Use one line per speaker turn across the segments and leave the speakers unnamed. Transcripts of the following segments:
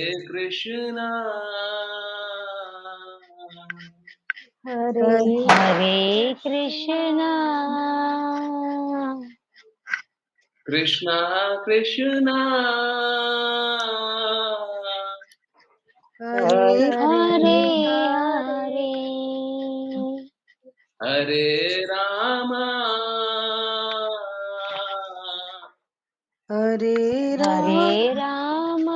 कृष्णा
हरे
हरे कृष्णा
कृष्णा कृष्णा
हरे
हरे
हरे
हरे
हरे रामा
हरे
हरे
राम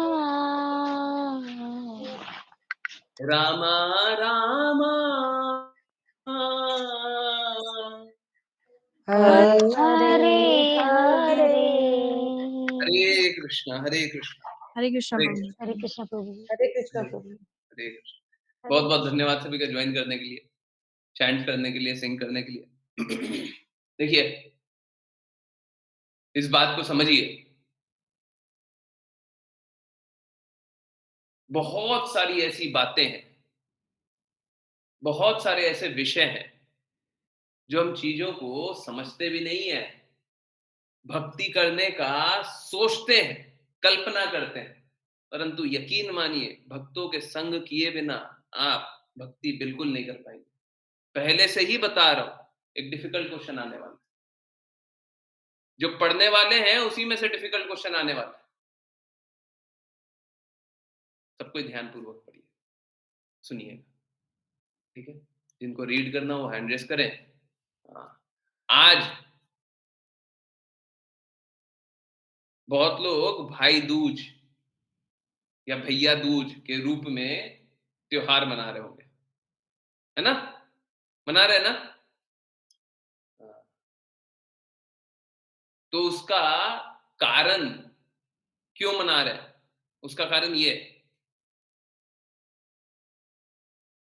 रामा
रामा रामा
हरे
हरे
हरे
हरे
हरे कृष्णा
हरे कृष्णा
हरे
प्रभु।
हरे कृष्ण प्रभु जी।
हरे कृष्ण
हरे
प्रभु।
हरे कृष्ण। बहुत
हरे
बहुत
कृष्ण।
धन्यवाद सभी का ज्वाइन करने के लिए, चैंट करने के लिए, सिंग करने के लिए। देखिए, इस बात को समझिए, बहुत सारी ऐसी बातें हैं, बहुत सारे ऐसे विषय हैं जो हम चीजों को समझते भी नहीं है, भक्ति करने का सोचते हैं, कल्पना करते हैं, परंतु यकीन मानिए भक्तों के संग किए बिना आप भक्ति बिल्कुल नहीं कर पाएंगे। पहले से ही बता रहा हूं, एक डिफिकल्ट क्वेश्चन आने वाला है। जो पढ़ने वाले हैं उसी में से डिफिकल्ट क्वेश्चन आने वाला है। सबको ध्यान पूर्वक पढ़िए, सुनिएगा, ठीक है? जिनको रीड करना वो हैंड रेस करें। हाँ। आज बहुत लोग भाई दूज या भैया दूज के रूप में त्योहार मना रहे होंगे, है ना? मना रहे हैं ना? हाँ। तो उसका कारण क्यों मना रहे हैं? उसका कारण ये है,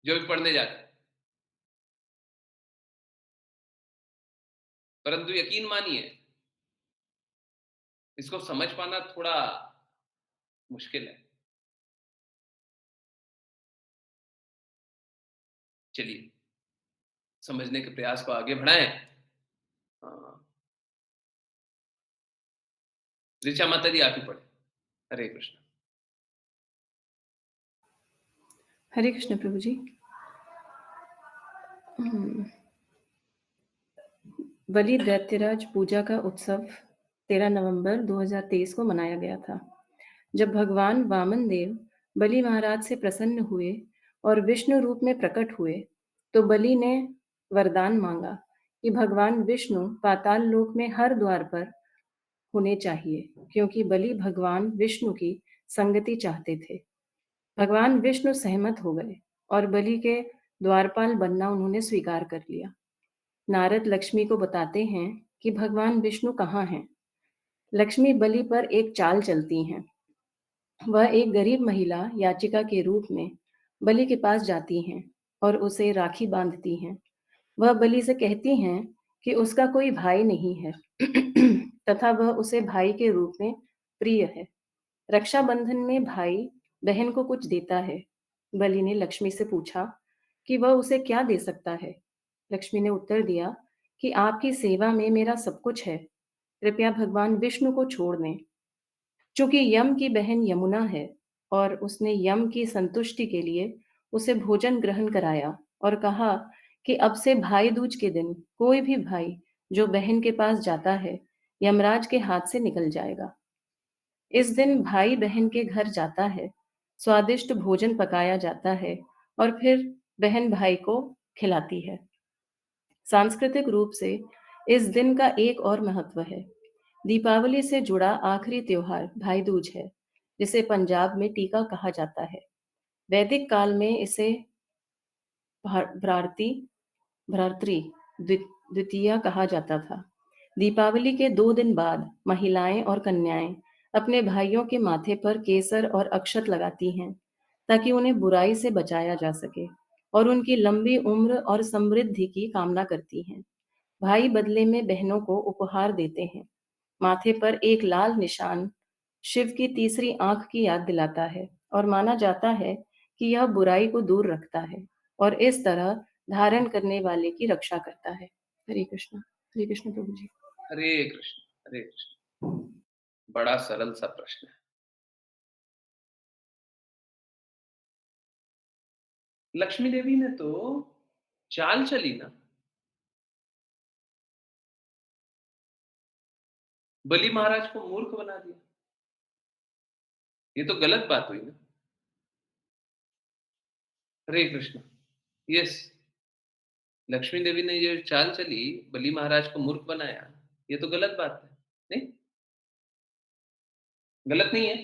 जो भी पढ़ने जाते हैं। परंतु यकीन मानिए इसको समझ पाना थोड़ा मुश्किल है। चलिए समझने के प्रयास को आगे बढ़ाएं। हाँ, ऋचा माता जी आप ही पढ़े। हरे कृष्ण।
हरे कृष्ण प्रभु जी। बलि दैत्यराज पूजा का उत्सव 13 नवंबर 2023 को मनाया गया था, जब भगवान वामन देव बलि महाराज से प्रसन्न हुए और विष्णु रूप में प्रकट हुए, तो बलि ने वरदान मांगा कि भगवान विष्णु पाताल लोक में हर द्वार पर होने चाहिए, क्योंकि बलि भगवान विष्णु की संगति चाहते थे। भगवान विष्णु सहमत हो गए और बलि के द्वारपाल बनना उन्होंने स्वीकार कर लिया। नारद लक्ष्मी को बताते हैं कि भगवान विष्णु कहाँ हैं। लक्ष्मी बलि पर एक चाल चलती हैं। वह एक गरीब महिला याचिका के रूप में बलि के पास जाती हैं और उसे राखी बांधती हैं। वह बलि से कहती हैं कि उसका कोई भाई नहीं है तथा वह उसे भाई के रूप में प्रिय है। रक्षाबंधन में भाई बहन को कुछ देता है। बलि ने लक्ष्मी से पूछा कि वह उसे क्या दे सकता है। लक्ष्मी ने उत्तर दिया कि आपकी सेवा में मेरा सब कुछ है, कृपया भगवान विष्णु को छोड़ दें। चूंकि यम की बहन यमुना है और उसने यम की संतुष्टि के लिए उसे भोजन ग्रहण कराया और कहा कि अब से भाई दूज के दिन कोई भी भाई जो बहन के पास जाता है यमराज के हाथ से निकल जाएगा। इस दिन भाई बहन के घर जाता है, स्वादिष्ट भोजन पकाया जाता है और फिर बहन भाई को खिलाती है। सांस्कृतिक रूप से इस दिन का एक और महत्व है। दीपावली से जुड़ा आखिरी त्योहार भाई दूज है, जिसे पंजाब में टीका कहा जाता है। वैदिक काल में इसे भ्रातृ भ्रातृ द्वितीया कहा जाता था। दीपावली के 2 दिन बाद महिलाएं और कन्याएं अपने भाइयों के माथे पर केसर और अक्षत लगाती हैं, ताकि उन्हें बुराई से बचाया जा सके और उनकी लंबी उम्र और समृद्धि की कामना करती हैं। भाई बदले में बहनों को उपहार देते हैं। माथे पर एक लाल निशान शिव की तीसरी आंख की याद दिलाता है और माना जाता है कि यह बुराई को दूर रखता है और इस तरह धारण करने वाले की रक्षा करता है। हरे कृष्ण प्रभु जी।
हरे कृष्ण। हरे कृष्ण। बड़ा सरल सा प्रश्न है, लक्ष्मी देवी ने तो चाल चली ना, बलि महाराज को मूर्ख बना दिया। ये तो गलत बात हुई ना। हरे कृष्ण। यस, लक्ष्मी देवी ने ये चाल चली, बलि महाराज को मूर्ख बनाया, ये तो गलत बात है। नहीं? गलत नहीं है?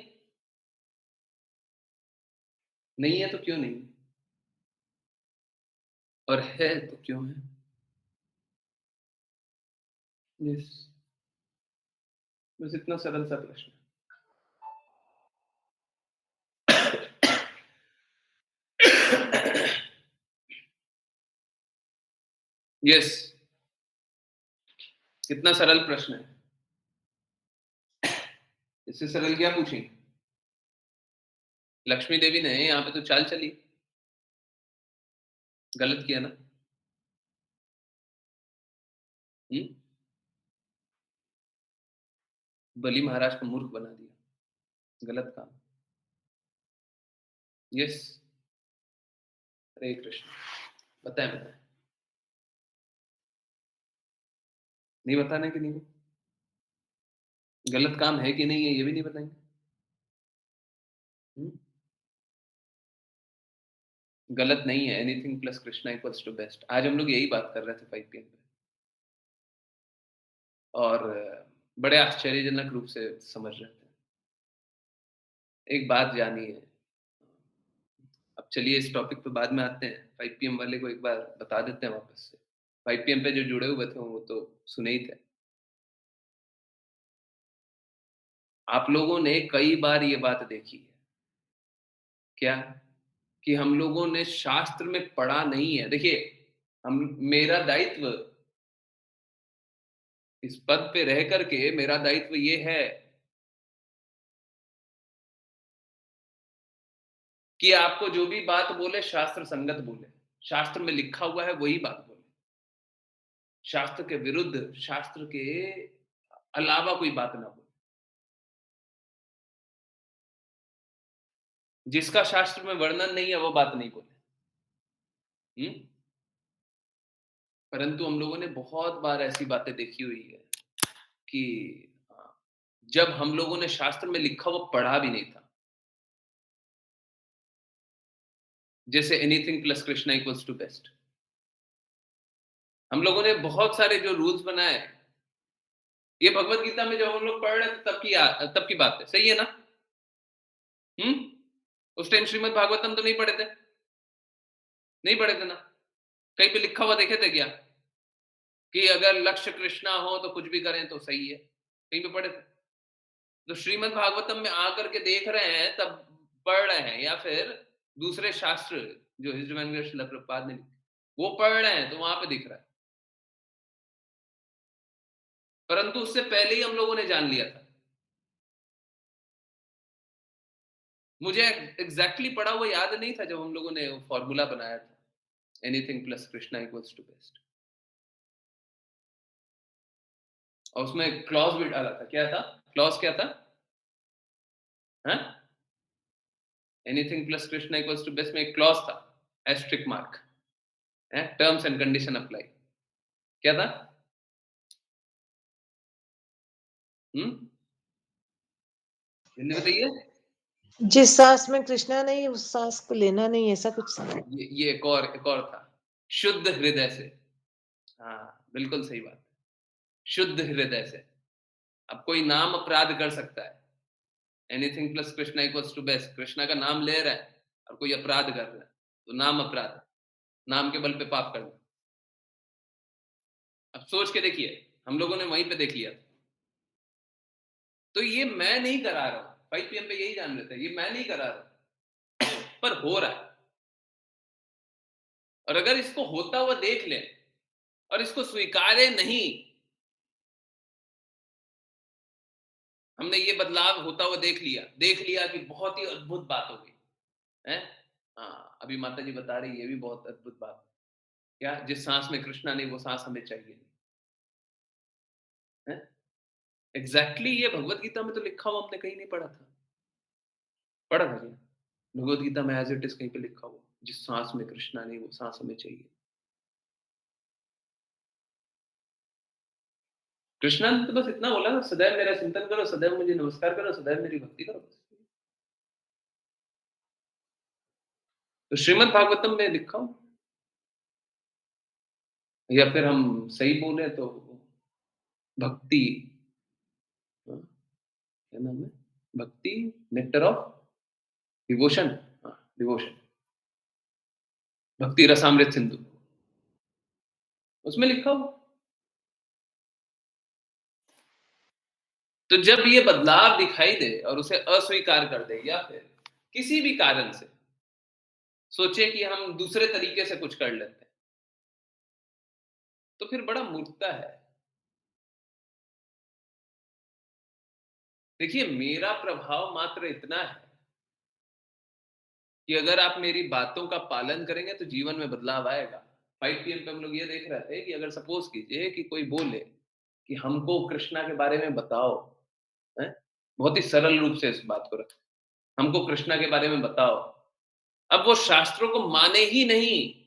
नहीं है तो क्यों नहीं? और है तो क्यों है? यस, बस इतना सरल सा प्रश्न। यस, कितना सरल प्रश्न है। इससे सरल क्या पूछेंगे? लक्ष्मी देवी ने यहाँ पे तो चाल चली, गलत किया ना। हम्म? बलि महाराज को मूर्ख बना दिया, गलत काम। यस, हरे कृष्ण। बताएं बताएं, नहीं बताना कि नहीं? गलत काम है कि नहीं है ये भी नहीं बताएंगे? हम्म? गलत नहीं है। Anything plus Krishna equals to best. आज हम लोग यही बात कर रहे थे 5 PM पे, और बड़े आश्चर्यजनक रूप से समझ रहे थे। एक बात जानिए, अब चलिए इस टॉपिक पे बाद में आते हैं। 5 PM वाले को एक बार बता देते हैं वापस से। 5 PM पे जो जुड़े हुए थे वो तो सुने ही थे। आप लोगों ने कई बार ये बात देखी है क्या, कि हम लोगों ने शास्त्र में पढ़ा नहीं है। देखिए, हम मेरा दायित्व इस पद पे रह करके, मेरा दायित्व ये है कि आपको जो भी बात बोले शास्त्र संगत बोले, शास्त्र में लिखा हुआ है वही बात बोले, शास्त्र के विरुद्ध, शास्त्र के अलावा कोई बात ना बोले। जिसका शास्त्र में वर्णन नहीं है वो बात नहीं बोले। परंतु हम लोगों ने बहुत बार ऐसी बातें देखी हुई है कि जब हम लोगों ने शास्त्र में लिखा वो पढ़ा भी नहीं था। जैसे anything plus Krishna equals to best. हम लोगों ने बहुत सारे जो रूल्स बनाए, ये भगवत गीता में जब हम लोग पढ़ रहे थे तब की बात है, सही है ना? उस टाइम श्रीमद् भागवतम तो नहीं पढ़े थे? नहीं पढ़े थे ना? कहीं पे लिखा हुआ देखे थे क्या कि अगर लक्ष्य कृष्णा हो तो कुछ भी करें तो सही है? कहीं पे पढ़े थे? तो श्रीमद् भागवतम में आकर के देख रहे हैं तब पढ़ रहे हैं, या फिर दूसरे शास्त्र जो हिज डिवाइन श्रील प्रभुपाद ने लिखे वो पढ़ रहे हैं तो वहां पे दिख रहा है। परंतु उससे पहले ही हम लोगों ने जान लिया था। मुझे एग्जैक्टली पढ़ा हुआ याद नहीं था जब हम लोगों ने फॉर्मूला बनाया था, anything plus Krishna equals to best. और उसमें क्लॉज भी डाला था। क्या था क्लॉज? क्या था? Anything plus Krishna equals to best में एक क्लॉज था, एस्ट्रिक मार्क है, टर्म्स एंड कंडीशन अप्लाई। क्या था? जल्दी बताइए।
जिस सांस में कृष्णा नहीं उस सांस को लेना नहीं, ऐसा कुछ था।
ये एक और था, शुद्ध हृदय से। हाँ, बिल्कुल सही बात। शुद्ध हृदय से। अब कोई नाम अपराध कर सकता है, anything plus Krishna equals to best, Krishna का नाम ले रहा है और कोई अपराध कर रहा है तो नाम अपराध है, नाम के बल पे पाप करना। अब सोच के देखिए, हम लोगों ने वहीं पे देख लिया। तो ये मैं नहीं करा रहा हूं, 5 PM पे यही जान रहे थे, ये मैं नहीं करा रहा पर हो रहा है। और अगर इसको होता हुआ देख ले और इसको स्वीकारे नहीं, हमने ये बदलाव होता हुआ देख लिया कि बहुत ही अद्भुत बात हो गई है। हाँ, अभी माता जी बता रही ये भी बहुत अद्भुत बात है। क्या? जिस सांस में कृष्णा नहीं वो सांस हमें चाहिए नहीं है। एग्जैक्टली ये भगवत गीता में तो लिखा हुआ, हमने कहीं नहीं पढ़ा था। पढ़ा था क्या भगवत गीता में एज इट इज कहीं पे लिखा हुआ? जिस सांस में कृष्णा नहीं वो सांस हमें चाहिए। कृष्णा ने तो बस इतना बोला ना, सदैव मेरा चिंतन करो, सदैव मुझे नमस्कार करो, सदैव मेरी भक्ति करो। तो श्रीमद् भागवतम में लिखा हूं, या फिर हम सही बोले तो भक्ति, हाँ, क्या नाम है, भक्ति नेक्टर ऑफ डिवोशन, हाँ डिवोशन, भक्ति रसामृत सिंधु, उसमें लिखा हुआ। तो जब ये बदलाव दिखाई दे और उसे अस्वीकार कर दे, या फिर किसी भी कारण से सोचे कि हम दूसरे तरीके से कुछ कर लेते हैं, तो फिर बड़ा मूर्खता है। देखिए, मेरा प्रभाव मात्र इतना है कि अगर आप मेरी बातों का पालन करेंगे तो जीवन में बदलाव आएगा। 5 पीएम पे हम लोग ये देख रहे थे कि अगर सपोज कीजिए कि कोई बोले कि हमको कृष्णा के बारे में बताओ, हैं? बहुत ही सरल रूप से इस बात को रखें, हमको कृष्णा के बारे में बताओ। अब वो शास्त्रों को माने ही नहीं,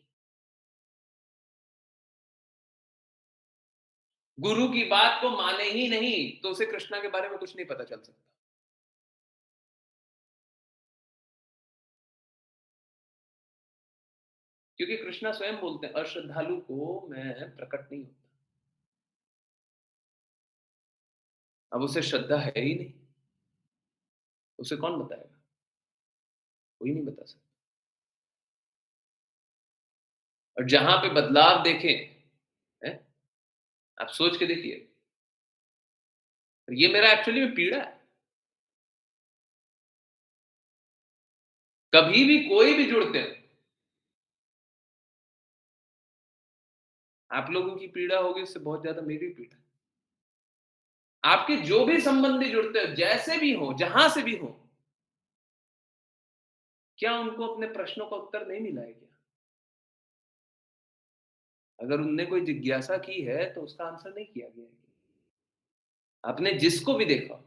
गुरु की बात को माने ही नहीं, तो उसे कृष्णा के बारे में कुछ नहीं पता चल सकता। क्योंकि कृष्णा स्वयं बोलते हैं, अश्रद्धालु को मैं प्रकट नहीं होता। अब उसे श्रद्धा है ही नहीं, उसे कौन बताएगा? कोई नहीं बता सकता। और जहां पे बदलाव देखें, हैं? आप सोच के देखिए, ये मेरा एक्चुअली में पीड़ा है। कभी भी कोई भी जुड़ते हैं, आप लोगों की पीड़ा होगी उससे बहुत ज्यादा मेरी पीड़ा। आपके जो भी संबंधी जुड़ते हैं, जैसे भी हो, जहां से भी हो, क्या उनको अपने प्रश्नों का उत्तर नहीं मिला है क्या? अगर उनने कोई जिज्ञासा की है तो उसका आंसर नहीं किया गया है। आपने जिसको भी देखा,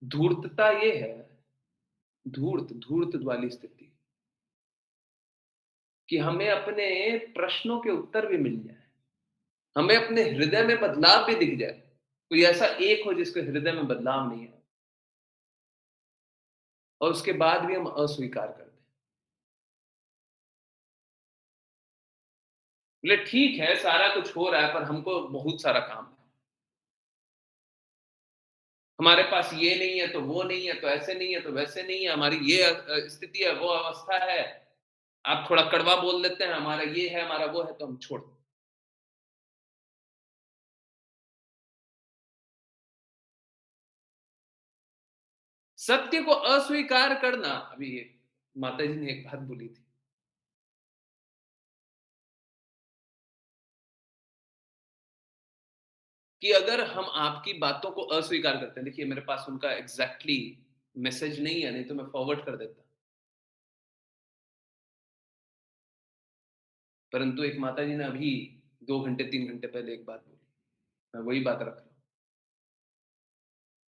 धूर्तता ये है, धूर्त धूर्त वाली स्थिति, कि हमें अपने प्रश्नों के उत्तर भी मिल जाए, हमें अपने हृदय में बदलाव भी दिख जाए। कोई ऐसा एक हो जिसके हृदय में बदलाव नहीं है, और उसके बाद भी हम अस्वीकार कर दें। बोले ठीक है, सारा कुछ हो रहा है, पर हमको बहुत सारा काम है, हमारे पास ये नहीं है तो वो नहीं है, तो ऐसे नहीं है तो वैसे नहीं है, हमारी ये स्थिति है, वो अवस्था है, आप थोड़ा कड़वा बोल देते हैं, हमारा ये है, हमारा वो है, तो हम छोड़ दें। सत्य को अस्वीकार करना, अभी एक माता जी ने एक बात बोली थी कि अगर हम आपकी बातों को अस्वीकार करते हैं, देखिए मेरे पास उनका एग्जैक्टली मैसेज नहीं है, नहीं तो मैं फॉरवर्ड कर देता, परंतु एक माता जी ने अभी 2 घंटे 3 घंटे पहले एक बात बोली, मैं वही बात रख रहा हूं।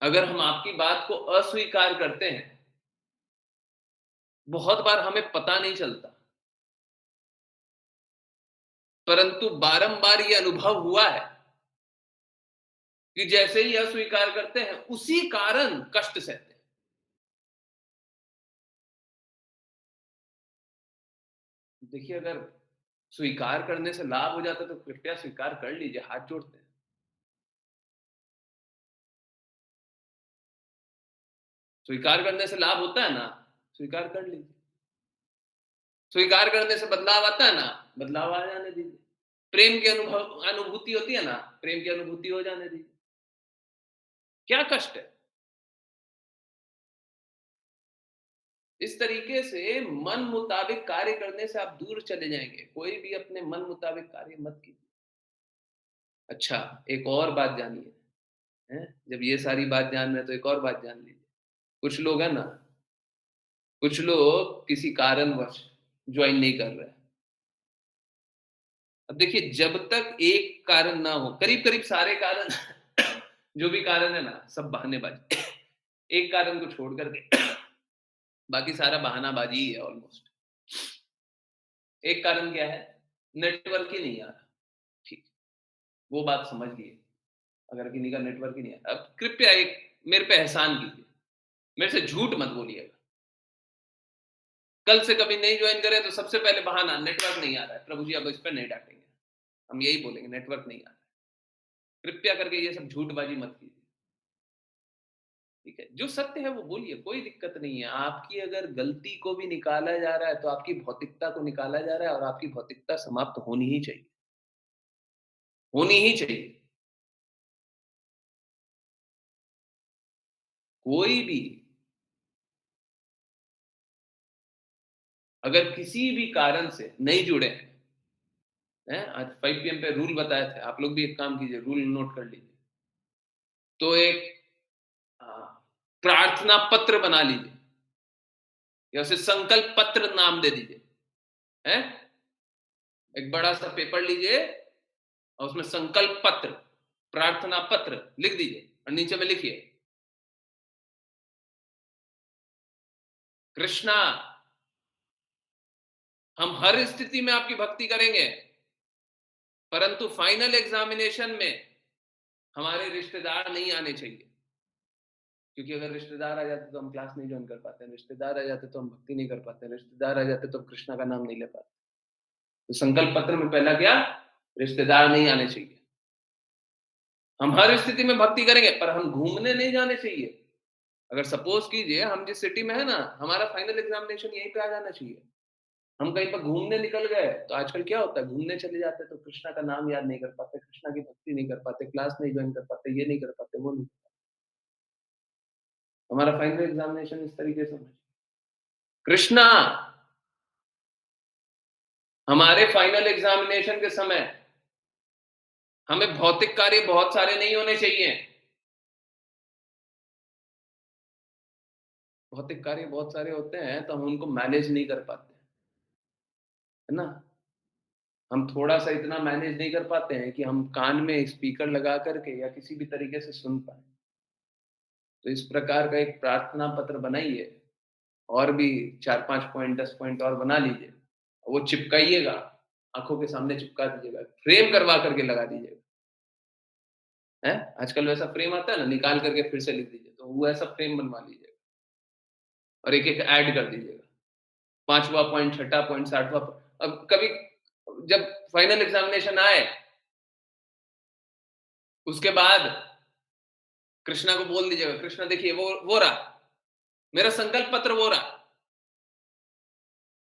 अगर हम आपकी बात को अस्वीकार करते हैं, बहुत बार हमें पता नहीं चलता, परंतु बारंबार ये अनुभव हुआ है कि जैसे ही अस्वीकार करते हैं, उसी कारण कष्ट सहते हैं। देखिए, अगर स्वीकार करने से लाभ हो जाता तो कृपया स्वीकार कर लीजिए, हाथ जोड़ते हैं। स्वीकार करने से लाभ होता है ना, स्वीकार कर लीजिए। स्वीकार करने से बदलाव आता है ना, बदलाव आ जाने दीजिए। प्रेम की अनुभूति होती है ना, प्रेम की अनुभूति हो जाने दीजिए। क्या कष्ट है? इस तरीके से मन मुताबिक कार्य करने से आप दूर चले जाएंगे। कोई भी अपने मन मुताबिक कार्य मत कीजिए। अच्छा, एक और बात जानिए, हैं? जब ये सारी बात जान रहे हैं तो एक और बात जान लीजिए। कुछ लोग है ना, कुछ लोग किसी कारणवश ज्वाइन नहीं कर रहे हैं। अब देखिए, जब तक एक कारण ना हो, करीब करीब सारे कारण जो भी कारण है ना, सब बहानेबाजी एक कारण को छोड़ करके बाकी सारा बहानाबाजी ही है ऑलमोस्ट। एक कारण क्या है? नेटवर्क ही नहीं आ रहा। ठीक, वो बात समझ लिए। अगर किन्हीं का नेटवर्क ही नहीं आता, अब कृपया एक मेरे पे एहसान कीजिए, मेरे से झूठ मत बोलिएगा। कल से कभी नहीं ज्वाइन करें तो सबसे पहले बहाना नेटवर्क नहीं आ रहा है। प्रभु जी अब इस पे नहीं डांटेंगे, हम यही बोलेंगे नेटवर्क नहीं आ रहा है। कृपया करके ये सब झूठबाजी मत कीजिए, ठीक है? जो सत्य है वो बोलिए, कोई दिक्कत नहीं है। आपकी अगर गलती को भी निकाला जा रहा है तो आपकी भौतिकता को निकाला जा रहा है, और आपकी भौतिकता समाप्त होनी ही चाहिए, होनी ही चाहिए। कोई भी अगर किसी भी कारण से नहीं जुड़े हैं, आज 5 पीएम पे रूल बताए थे, आप लोग भी एक काम कीजिए, रूल नोट कर लीजिए। तो एक प्रार्थना पत्र बना लीजिए, या उसे संकल्प पत्र नाम दे दीजिए, हैं? एक बड़ा सा पेपर लीजिए और उसमें संकल्प पत्र, प्रार्थना पत्र लिख दीजिए, और नीचे में लिखिए, कृष्णा, हम हर स्थिति में आपकी भक्ति करेंगे, परंतु फाइनल एग्जामिनेशन में हमारे रिश्तेदार नहीं आने चाहिए। क्योंकि अगर रिश्तेदार आ जाते तो हम क्लास नहीं ज्वाइन कर पाते, रिश्तेदार आ जाते तो हम भक्ति नहीं कर पाते, रिश्तेदार आ जाते तो हम कृष्णा का नाम नहीं ले पाते। तो संकल्प पत्र में पहला क्या? रिश्तेदार नहीं आने चाहिए। हम हर स्थिति में भक्ति करेंगे, पर हम घूमने नहीं जाने चाहिए। अगर सपोज कीजिए हम जिस सिटी में है ना, हमारा फाइनल एग्जामिनेशन यहीं पे आ जाना चाहिए। हम कहीं पर घूमने निकल गए तो आजकल क्या होता है, घूमने चले जाते हैं तो कृष्णा का नाम याद नहीं कर पाते, कृष्णा की भक्ति नहीं कर पाते, क्लास नहीं ज्वाइन कर पाते, ये नहीं कर पाते, वो नहीं। हमारा फाइनल एग्जामिनेशन इस तरीके से होना चाहिए। कृष्णा, हमारे फाइनल एग्जामिनेशन के समय हमें भौतिक कार्य बहुत सारे नहीं होने चाहिए। भौतिक कार्य बहुत सारे होते हैं तो हम उनको मैनेज नहीं कर पाते, है ना? हम थोड़ा सा इतना मैनेज नहीं कर पाते हैं कि हम कान में स्पीकर लगा करके या किसी भी तरीके से सुन पाए। तो इस प्रकार का एक प्रार्थना पत्र बनाइए, और भी 4-5 पॉइंट 10 पॉइंट और बना लीजिए, वो चिपकाइएगा, आंखों के सामने चिपका दीजिएगा, फ्रेम करवा करके लगा दीजिएगा, है? आजकल वैसा फ्रेम आता है ना, निकाल करके फिर से लिख दीजिए, तो वो ऐसा फ्रेम बनवा लीजिएगा और एक एक ऐड कर दीजिएगा, 5वां पॉइंट, 6ठा पॉइंट, 60वां। अब कभी जब फाइनल एग्जामिनेशन आए, उसके बाद कृष्णा को बोल दीजिएगा, कृष्णा देखिए वो रहा मेरा संकल्प पत्र, वो रहा।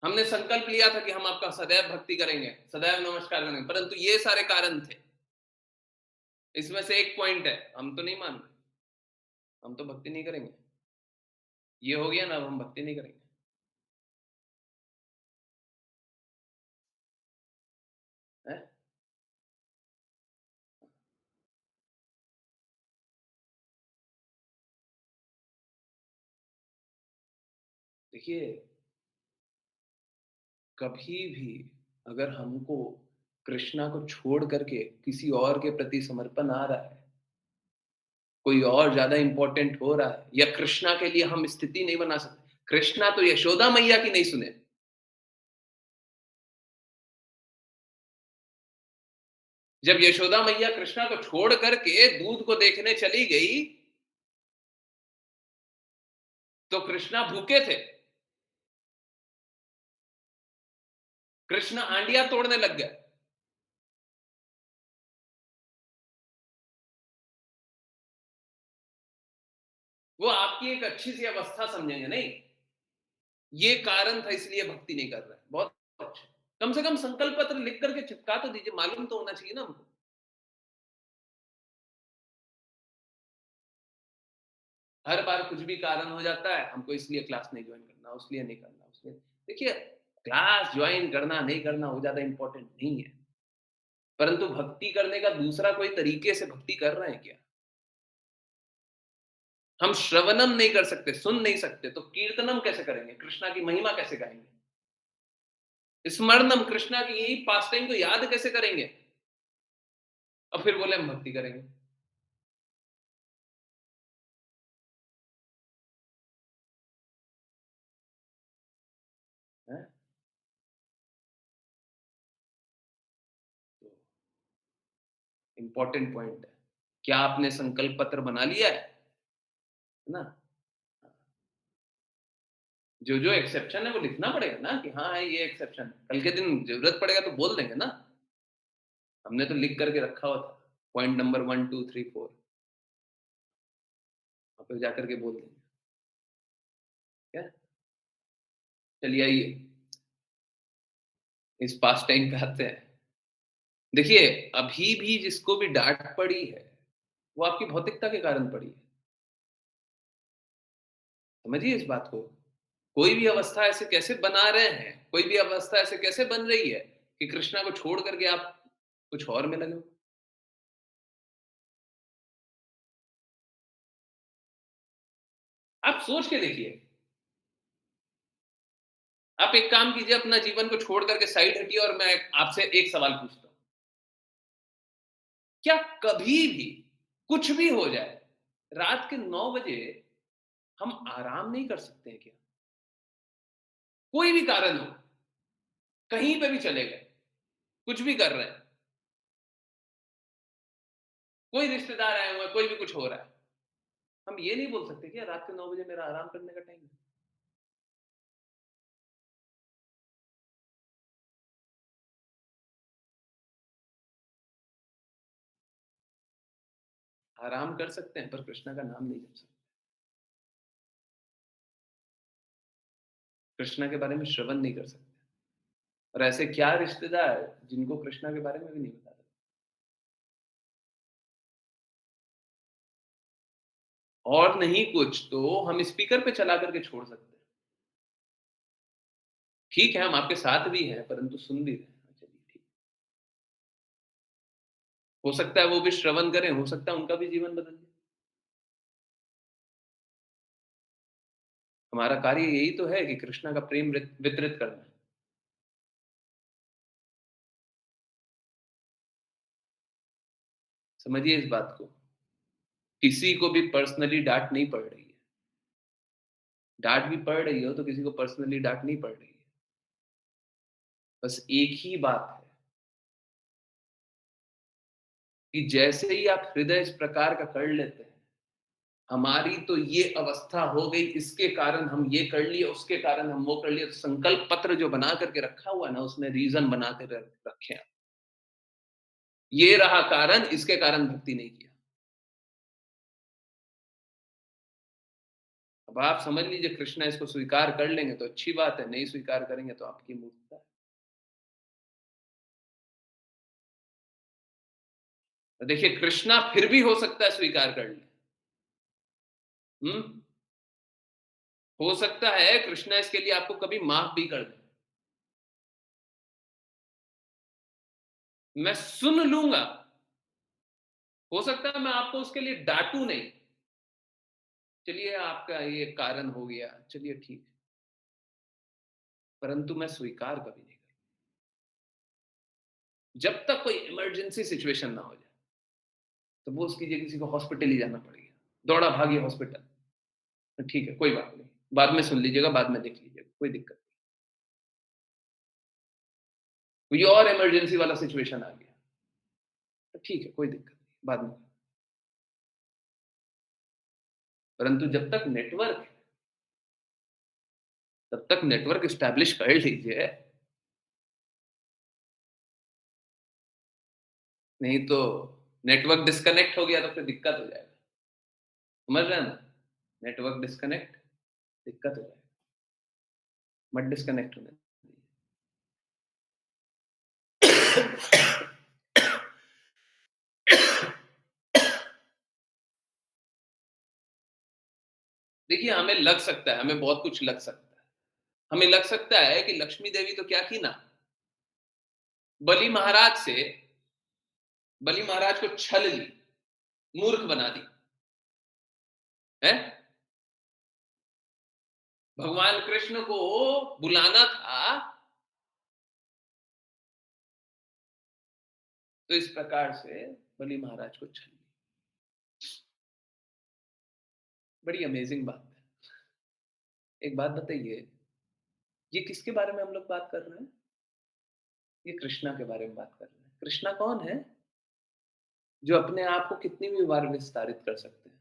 हमने संकल्प लिया था कि हम आपका सदैव भक्ति करेंगे, सदैव नमस्कार करेंगे, परंतु ये सारे कारण थे। इसमें से एक पॉइंट है, हम तो नहीं मान रहे, हम तो भक्ति नहीं करेंगे। ये हो गया ना, अब हम भक्ति नहीं करेंगे, है? देखिए, कभी भी अगर हमको कृष्णा को छोड़ करके किसी और के प्रति समर्पण आ रहा है, कोई और ज्यादा इंपॉर्टेंट हो रहा है, या कृष्णा के लिए हम स्थिति नहीं बना सकते। कृष्णा तो यशोदा मैया की नहीं सुने। जब यशोदा मैया कृष्णा को छोड़ करके दूध को देखने चली गई, तो कृष्णा भूखे थे, कृष्णा आंडिया तोड़ने लग गए। वो आपकी एक अच्छी सी अवस्था समझेंगे, नहीं ये कारण था इसलिए भक्ति नहीं कर रहा है, बहुत अच्छा। कम से कम संकल्प पत्र लिख करके चिपका तो दीजिए, मालूम तो होना चाहिए ना हमको। हर बार कुछ भी कारण हो जाता है, हमको इसलिए क्लास नहीं ज्वाइन करना, उसलिए नहीं करना, उसलिए। देखिए, क्लास ज्वाइन करना नहीं करना वो ज्यादा इंपॉर्टेंट नहीं है, परंतु भक्ति करने का दूसरा कोई तरीके से भक्ति कर रहे हैं क्या? हम श्रवणम नहीं कर सकते, सुन नहीं सकते, तो कीर्तनम कैसे करेंगे? कृष्णा की महिमा कैसे गाएंगे? स्मरणम, कृष्णा की यही पास टाइम को याद कैसे करेंगे? और फिर बोले हम भक्ति करेंगे। हैं? तो इंपॉर्टेंट पॉइंट है। क्या आपने संकल्प पत्र बना लिया है ना? जो जो एक्सेप्शन है वो लिखना पड़ेगा ना कि हाँ है ये एक्सेप्शन। कल के दिन जरूरत पड़ेगा तो बोल देंगे ना। हमने तो लिख करके रखा हुआ था, पॉइंट नंबर 1 2 3 4, वहां पे जाकर के बोल देंगे। क्या? चलिए आइए इस पास टाइम पे आते हैं। देखिए, अभी भी जिसको भी डांट पड़ी है वो आपकी भौतिकता के कारण पड़ी है। समझिए इस बात को। कोई भी अवस्था ऐसे कैसे बना रहे हैं, कोई भी अवस्था ऐसे कैसे बन रही है कि कृष्णा को छोड़ करके आप कुछ और में लगे हो। आप सोच के देखिए। आप एक काम कीजिए, अपना जीवन को छोड़ करके साइड हटिए और मैं आपसे एक सवाल पूछता हूं। क्या कभी भी कुछ भी हो जाए, रात के 9 बजे हम आराम नहीं कर सकते हैं क्या? कोई भी कारण हो, कहीं पे भी चले गए, कुछ भी कर रहे हैं, कोई रिश्तेदार आए हुए हैं, कोई भी कुछ हो रहा है, हम ये नहीं बोल सकते क्या रात के 9 बजे मेरा आराम करने का टाइम है? आराम कर सकते हैं पर कृष्णा का नाम नहीं जप सकते। कृष्णा के बारे में श्रवण नहीं कर सकते। और ऐसे क्या रिश्तेदार जिनको कृष्णा के बारे में भी नहीं बता सकते। और नहीं कुछ तो हम स्पीकर पे चला करके छोड़ सकते हैं। ठीक है, हम आपके साथ भी हैं परंतु सुन भी रहे हैं। चलिए ठीक। हो सकता है वो भी श्रवण करें, हो सकता है उनका भी जीवन बदल जाए। हमारा कार्य यही तो है कि कृष्णा का प्रेम वितरित करना है। समझिए इस बात को। किसी को भी पर्सनली डांट नहीं पड़ रही है। डांट भी पड़ रही हो तो किसी को पर्सनली डांट नहीं पड़ रही है। बस एक ही बात है कि जैसे ही आप हृदय इस प्रकार का कर लेते हैं, हमारी तो ये अवस्था हो गई, इसके कारण हम ये कर लिए, उसके कारण हम वो कर लिए। तो संकल्प पत्र जो बना करके रखा हुआ है ना, उसमें रीजन बना कर रखे हैं। ये रहा कारण, इसके कारण भक्ति नहीं किया। अब आप समझ लीजिए, कृष्णा इसको स्वीकार कर लेंगे तो अच्छी बात है, नहीं स्वीकार करेंगे तो आपकी मूर्खता है। तो देखिए, कृष्णा फिर भी हो सकता है स्वीकार कर ले। हम्म हो सकता है कृष्णा इसके लिए आपको कभी माफ भी कर दे। मैं सुन लूंगा। हो सकता है मैं आपको उसके लिए डांटू नहीं। चलिए आपका ये कारण हो गया, चलिए ठीक है, परंतु मैं स्वीकार कभी नहीं करूंगा जब तक कोई इमरजेंसी सिचुएशन ना हो जाए। सपोज कीजिए किसी को हॉस्पिटल ही जाना पड़ गया, दौड़ा भागी हॉस्पिटल, तो ठीक है कोई बात नहीं, बाद में सुन लीजिएगा, बाद में देख लीजिएगा, कोई दिक्कत नहीं। कोई और इमरजेंसी वाला सिचुएशन आ गया, तो ठीक है कोई दिक्कत नहीं, बाद में। परंतु जब तक नेटवर्क है, तब तक नेटवर्क स्टैब्लिश कर लीजिए। नहीं तो नेटवर्क डिस्कनेक्ट हो गया तो फिर दिक्कत हो जाएगा। समझ रहे हैं ना? नेटवर्क डिस्कनेक्ट, दिक्कत हो जाएगा। मत डिस्कनेक्ट होने दीजिए। देखिए, हमें लग सकता है, हमें बहुत कुछ लग सकता है। हमें लग सकता है कि लक्ष्मी देवी तो क्या की ना, बलि महाराज से, बलि महाराज को छल ली, मूर्ख बना दी है। भगवान कृष्ण को बुलाना था तो इस प्रकार से बलि महाराज को छल ली। बड़ी अमेजिंग बात है। एक बात बताइए, ये किसके बारे में हम लोग बात कर रहे हैं? ये कृष्णा के बारे में बात कर रहे हैं। कृष्णा कौन है? जो अपने आप को कितनी भी बार विस्तारित कर सकते हैं।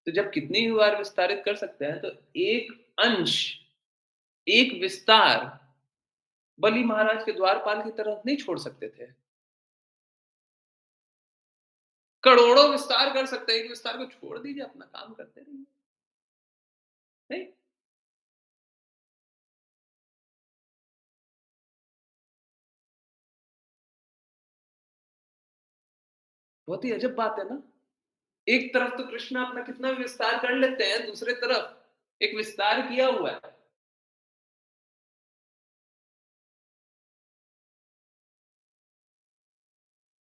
तो जब कितनी भी बार विस्तारित कर सकते हैं, तो एक अंश, एक विस्तार बलि महाराज के द्वारपाल की तरह नहीं छोड़ सकते थे। करोड़ों विस्तार कर सकते हैं, एक विस्तार को छोड़ दीजिए, अपना काम करते रहिए। नहीं? बहुत ही अजब बात है ना? एक तरफ तो कृष्ण अपना कितना विस्तार कर लेते हैं, दूसरे तरफ एक विस्तार किया हुआ है।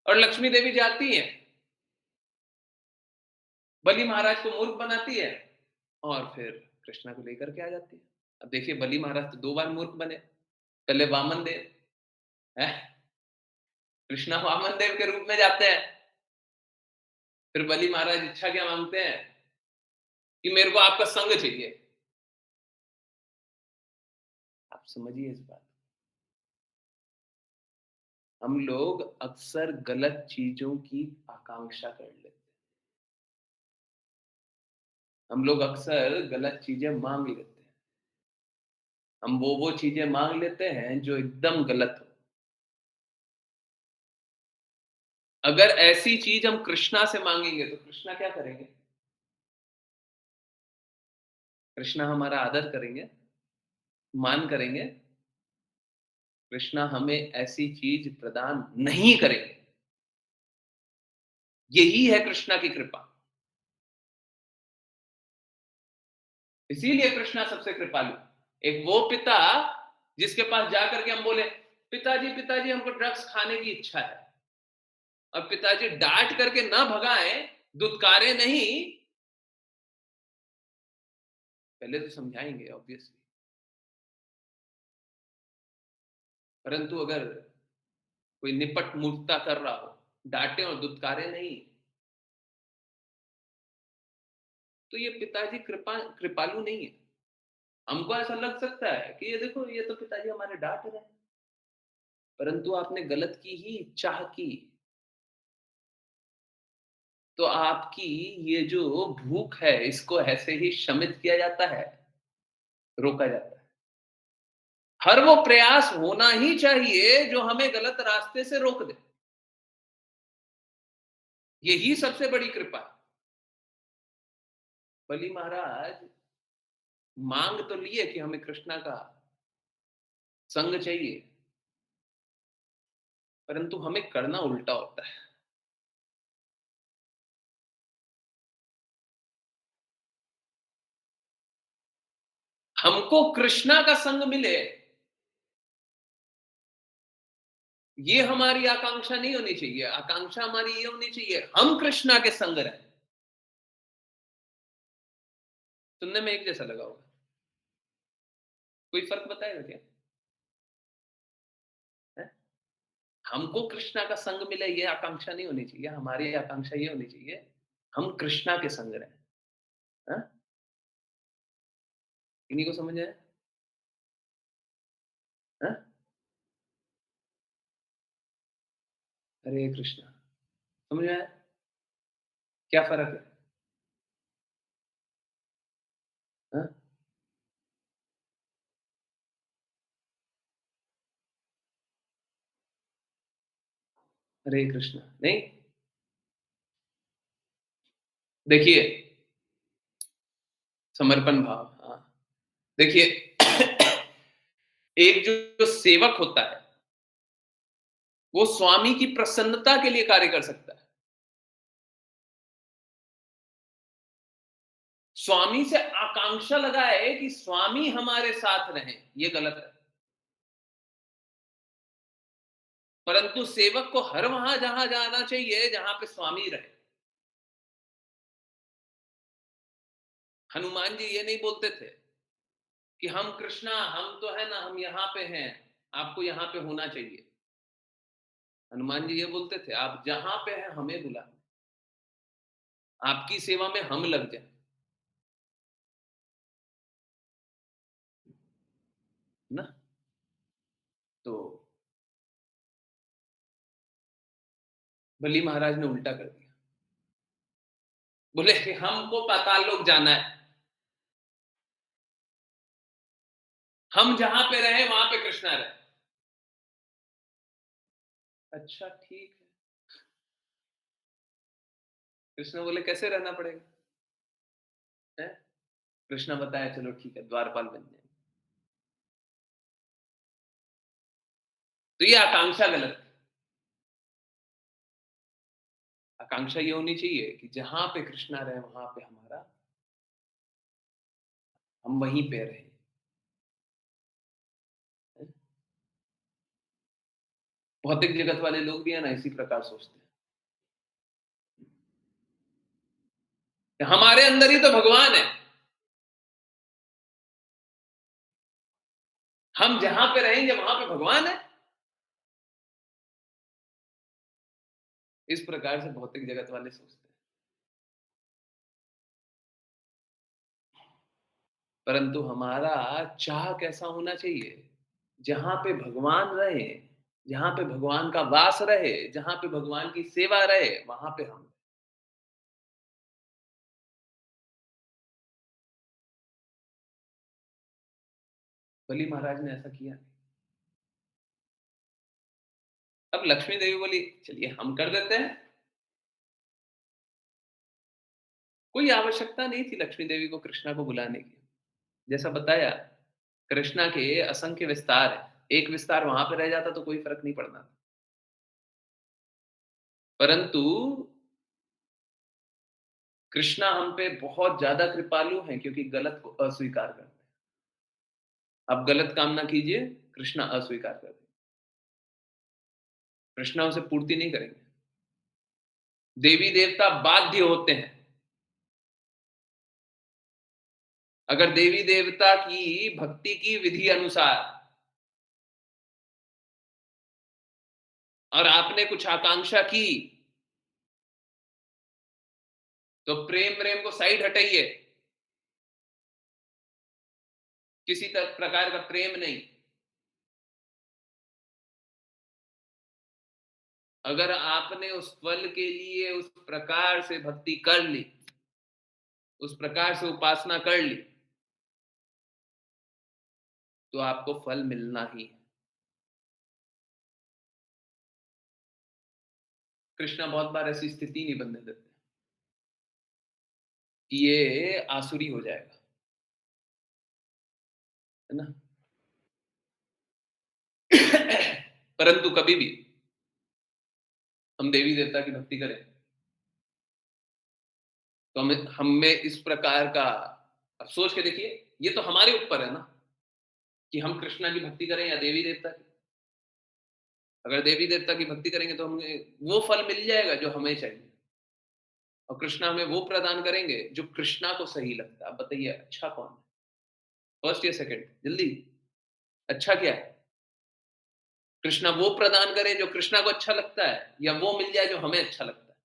और लक्ष्मी देवी जाती है, बलि महाराज को मूर्ख बनाती है और फिर कृष्णा को लेकर के आ जाती है। अब देखिए, बलि महाराज तो 2 बार मूर्ख बने। पहले वामन देव, हैं? कृष्णा वामन देव के रूप में जाते हैं। फिर बलि महाराज इच्छा क्या मांगते हैं कि मेरे को आपका संग चाहिए। आप समझिए इस बात। हम लोग अक्सर गलत चीजों की आकांक्षा कर लेते हैं। हम लोग अक्सर गलत चीजें मांग लेते हैं। हम वो चीजें मांग लेते हैं जो एकदम गलत हो। अगर ऐसी चीज हम कृष्णा से मांगेंगे तो कृष्णा क्या करेंगे? कृष्णा हमारा आदर करेंगे, मान करेंगे। कृष्णा हमें ऐसी चीज प्रदान नहीं करेंगे। यही है कृष्णा की कृपा। इसीलिए कृष्णा सबसे कृपालु। एक वो पिता जिसके पास जाकर के हम बोले, पिताजी पिताजी हमको ड्रग्स खाने की इच्छा है, और पिताजी डांट करके ना भगाएं, दुत्कारे नहीं, पहले तो समझाएंगे ऑब्वियसली। परंतु अगर कोई निपट मूर्खता कर रहा हो, डांटे और दुत्कारे नहीं, तो ये पिताजी कृपालु नहीं है। हमको ऐसा लग सकता है कि ये देखो, ये तो पिताजी हमारे डांट रहे हैं, परंतु आपने गलत की ही चाह की, तो आपकी ये जो भूख है, इसको ऐसे ही शमित किया जाता है, रोका जाता है। हर वो प्रयास होना ही चाहिए जो हमें गलत रास्ते से रोक दे। यही सबसे बड़ी कृपा है। बलि महाराज मांग तो लिए कि हमें कृष्णा का संग चाहिए, परंतु हमें करना उल्टा होता है। हमको कृष्णा का संग मिले, ये हमारी आकांक्षा नहीं होनी चाहिए। आकांक्षा हमारी ये होनी चाहिए, हम कृष्णा के संग रहें। सुनने में एक जैसा लगा होगा, कोई फर्क बताएगा क्या? है? हमको कृष्णा का संग मिले, ये आकांक्षा नहीं होनी चाहिए। हमारी आकांक्षा ये होनी चाहिए, हम कृष्णा के संग रहें। हाँ? इन्हीं को समझ आया? हाँ? हरे कृष्णा, समझ में आया? क्या फर्क है? हाँ? हरे कृष्णा नहीं, देखिए, समर्पण भाव। हाँ, देखिए, एक जो सेवक होता है, वो स्वामी की प्रसन्नता के लिए कार्य कर सकता है। स्वामी से आकांक्षा लगाए कि स्वामी हमारे साथ रहें, ये गलत है। परंतु सेवक को हर वहां जहां जाना चाहिए जहां पे स्वामी रहे। हनुमान जी ये नहीं बोलते थे कि हम कृष्णा, हम तो है ना, हम यहां पे हैं, आपको यहां पे होना चाहिए। हनुमान जी ये बोलते थे, आप जहां पे हैं हमें बुला, आपकी सेवा में हम लग जाए। ना? तो बली महाराज ने उल्टा कर दिया, बोले कि हमको पाताल लोक जाना है, हम जहां पे रहे वहां पे कृष्णा रहे। अच्छा ठीक है। कृष्ण बोले कैसे रहना पड़ेगा है? कृष्ण बताया चलो ठीक है, द्वारपाल बन जाए। तो ये आकांक्षा गलत है। आकांक्षा ये होनी चाहिए कि जहां पे कृष्णा रहे वहां पे हमारा, हम वहीं पे रहे। भौतिक जगत वाले लोग भी है ना, इसी प्रकार सोचते हैं हमारे अंदर ही तो भगवान है, हम जहां पे रहेंगे वहां पे भगवान है। इस प्रकार से भौतिक जगत वाले सोचते हैं। परंतु हमारा चाह कैसा होना चाहिए, जहां पे भगवान रहे, जहां पे भगवान का वास रहे, जहां पे भगवान की सेवा रहे, वहां पे हम। बलि महाराज ने ऐसा किया। अब लक्ष्मी देवी बोली चलिए हम कर देते हैं। कोई आवश्यकता नहीं थी लक्ष्मी देवी को कृष्णा को बुलाने की। जैसा बताया, कृष्णा के असंख्य विस्तार है, एक विस्तार वहां पे रह जाता तो कोई फर्क नहीं पड़ना। परंतु कृष्णा हम पे बहुत ज्यादा कृपालु हैं, क्योंकि गलत को अस्वीकार करते हैं। आप गलत काम ना कीजिए, कृष्णा अस्वीकार कर देंगे, कृष्णा उसे पूर्ति नहीं करेंगे। देवी देवता बाध्य होते हैं, अगर देवी देवता की भक्ति की विधि अनुसार और आपने कुछ आकांक्षा की, तो प्रेम प्रेम को साइड हटाइए, किसी प्रकार का प्रेम नहीं। अगर आपने उस फल के लिए उस प्रकार से भक्ति कर ली, उस प्रकार से उपासना कर ली, तो आपको फल मिलना ही है। कृष्णा बहुत बार ऐसी स्थिति नहीं बनने देते कि ये आसुरी हो जाएगा, है ना? परंतु कभी भी हम देवी देवता की भक्ति करें तो हमें इस प्रकार का, अब सोच के देखिए, ये तो हमारे ऊपर है ना कि हम कृष्णा की भक्ति करें या देवी देवता की। अगर देवी देवता की भक्ति करेंगे तो हमें वो फल मिल जाएगा जो हमें चाहिए, और कृष्णा हमें वो प्रदान करेंगे जो कृष्णा को सही लगता है। अब बताइए अच्छा कौन है, फर्स्ट या सेकंड? जल्दी, अच्छा क्या है? कृष्णा वो प्रदान करे जो कृष्णा को अच्छा लगता है, या वो मिल जाए जो हमें अच्छा लगता है?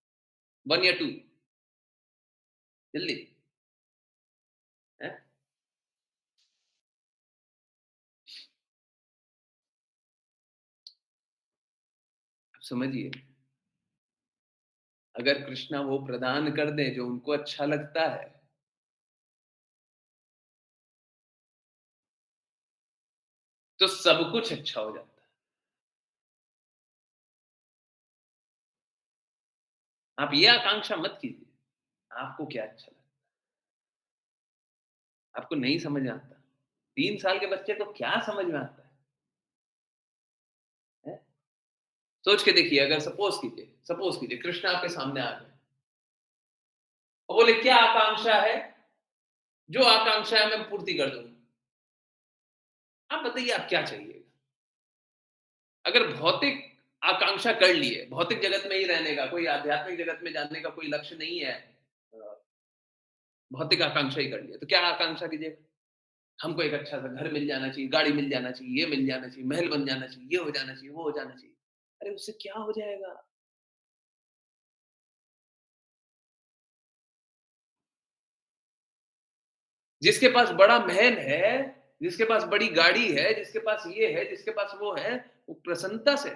वन या टू? जल्दी है। अब समझिए, अगर कृष्णा वो प्रदान कर दे जो उनको अच्छा लगता है, तो सब कुछ अच्छा हो जाता है। आप ये आकांक्षा मत कीजिए आपको क्या अच्छा लगता है, आपको नहीं समझ में आता। 3 साल के बच्चे को क्या समझ में आता है? सोच के देखिए, अगर सपोज कीजिए कृष्ण आपके सामने आ गए और बोले क्या आकांक्षा है, जो आकांक्षा है मैं पूर्ति कर दूंगा। आप बताइए आप क्या चाहिए? अगर भौतिक आकांक्षा कर लिए, भौतिक जगत में ही रहने का, कोई आध्यात्मिक जगत में जाने का कोई लक्ष्य नहीं है, भौतिक आकांक्षा ही कर लिया, तो क्या आकांक्षा कीजिएगा? हमको एक अच्छा सा घर मिल जाना चाहिए, गाड़ी मिल जाना चाहिए, ये मिल जाना चाहिए, महल बन जाना चाहिए, ये हो जाना चाहिए, वो हो जाना चाहिए। अरे उससे क्या हो जाएगा? जिसके पास बड़ा महल है, जिसके पास बड़ी गाड़ी है, जिसके पास ये है, जिसके पास वो है, वो प्रसन्नता से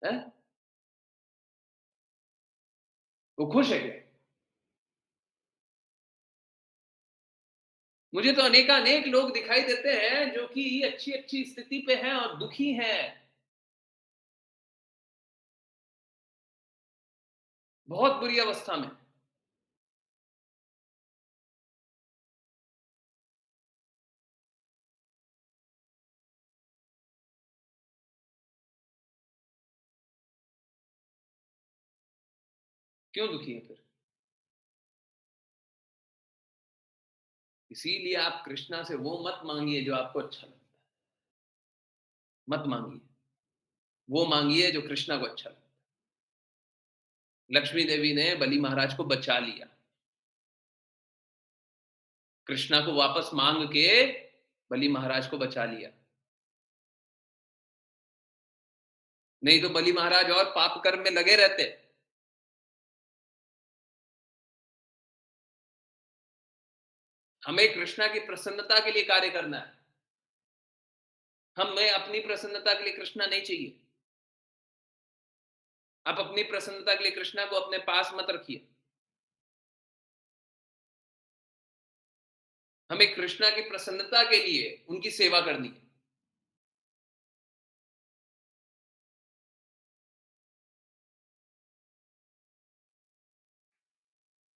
है, वो खुश है क्या? मुझे तो अनेकानेक लोग दिखाई देते हैं जो कि अच्छी-अच्छी स्थिति पे हैं और दुखी हैं, बहुत बुरी अवस्था में। क्यों दुखी हैं फिर? इसीलिए आप कृष्णा से वो मत मांगिए जो आपको अच्छा लगता है, मत मांगिए, वो मांगिए जो कृष्णा को अच्छा लगता है। लक्ष्मी देवी ने बलि महाराज को बचा लिया, कृष्णा को वापस मांग के बलि महाराज को बचा लिया, नहीं तो बलि महाराज और पाप कर्म में लगे रहते। हमें कृष्णा की प्रसन्नता के लिए कार्य करना है, हमें अपनी प्रसन्नता के लिए कृष्णा नहीं चाहिए। आप अपनी प्रसन्नता के लिए कृष्णा को अपने पास मत रखिए, हमें कृष्णा की प्रसन्नता के लिए उनकी सेवा करनी है।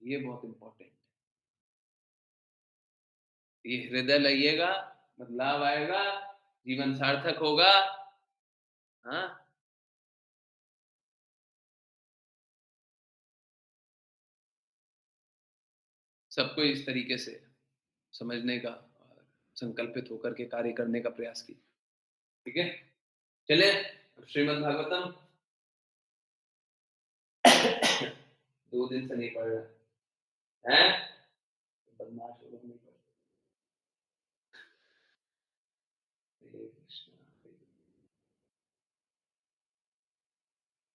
ये बहुत इंपॉर्टेंट है, ये हृदय लाइएगा, बदलाव आएगा, जीवन सार्थक होगा। हाँ, सबको इस तरीके से समझने का और संकल्पित होकर के कार्य करने का प्रयास कीजिए। ठीक है, चले श्रीमद् भागवतम 2 दिन से नहीं पढ़ रहा है, बदमाश हो लोग नहीं पढ़ रहे। कृष्ण,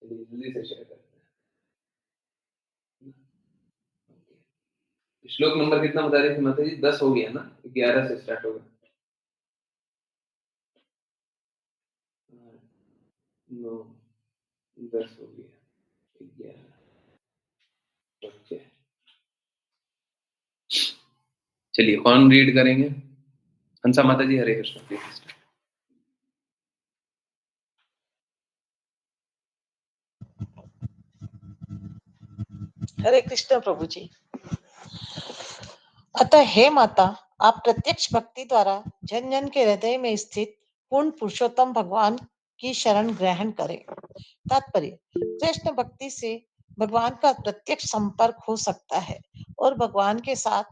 चलिए जल्दी से शेयर करते हैं। श्लोक नंबर कितना बता रहे थे माता जी? 10 हो गया ना, 11 से स्टार्ट होगा। 9, 10 हो गया, 11। ओके, चलिए कौन रीड करेंगे? हंसा माता जी, हरे कृष्ण प्लीज।
हरे कृष्ण प्रभु जी। अतः हे माता, आप प्रत्यक्ष भक्ति द्वारा जन जन के हृदय में स्थित पूर्ण पुरुषोत्तम भगवान की शरण ग्रहण करें। तात्पर्य, कृष्ण भक्ति से भगवान का प्रत्यक्ष संपर्क हो सकता है और भगवान के साथ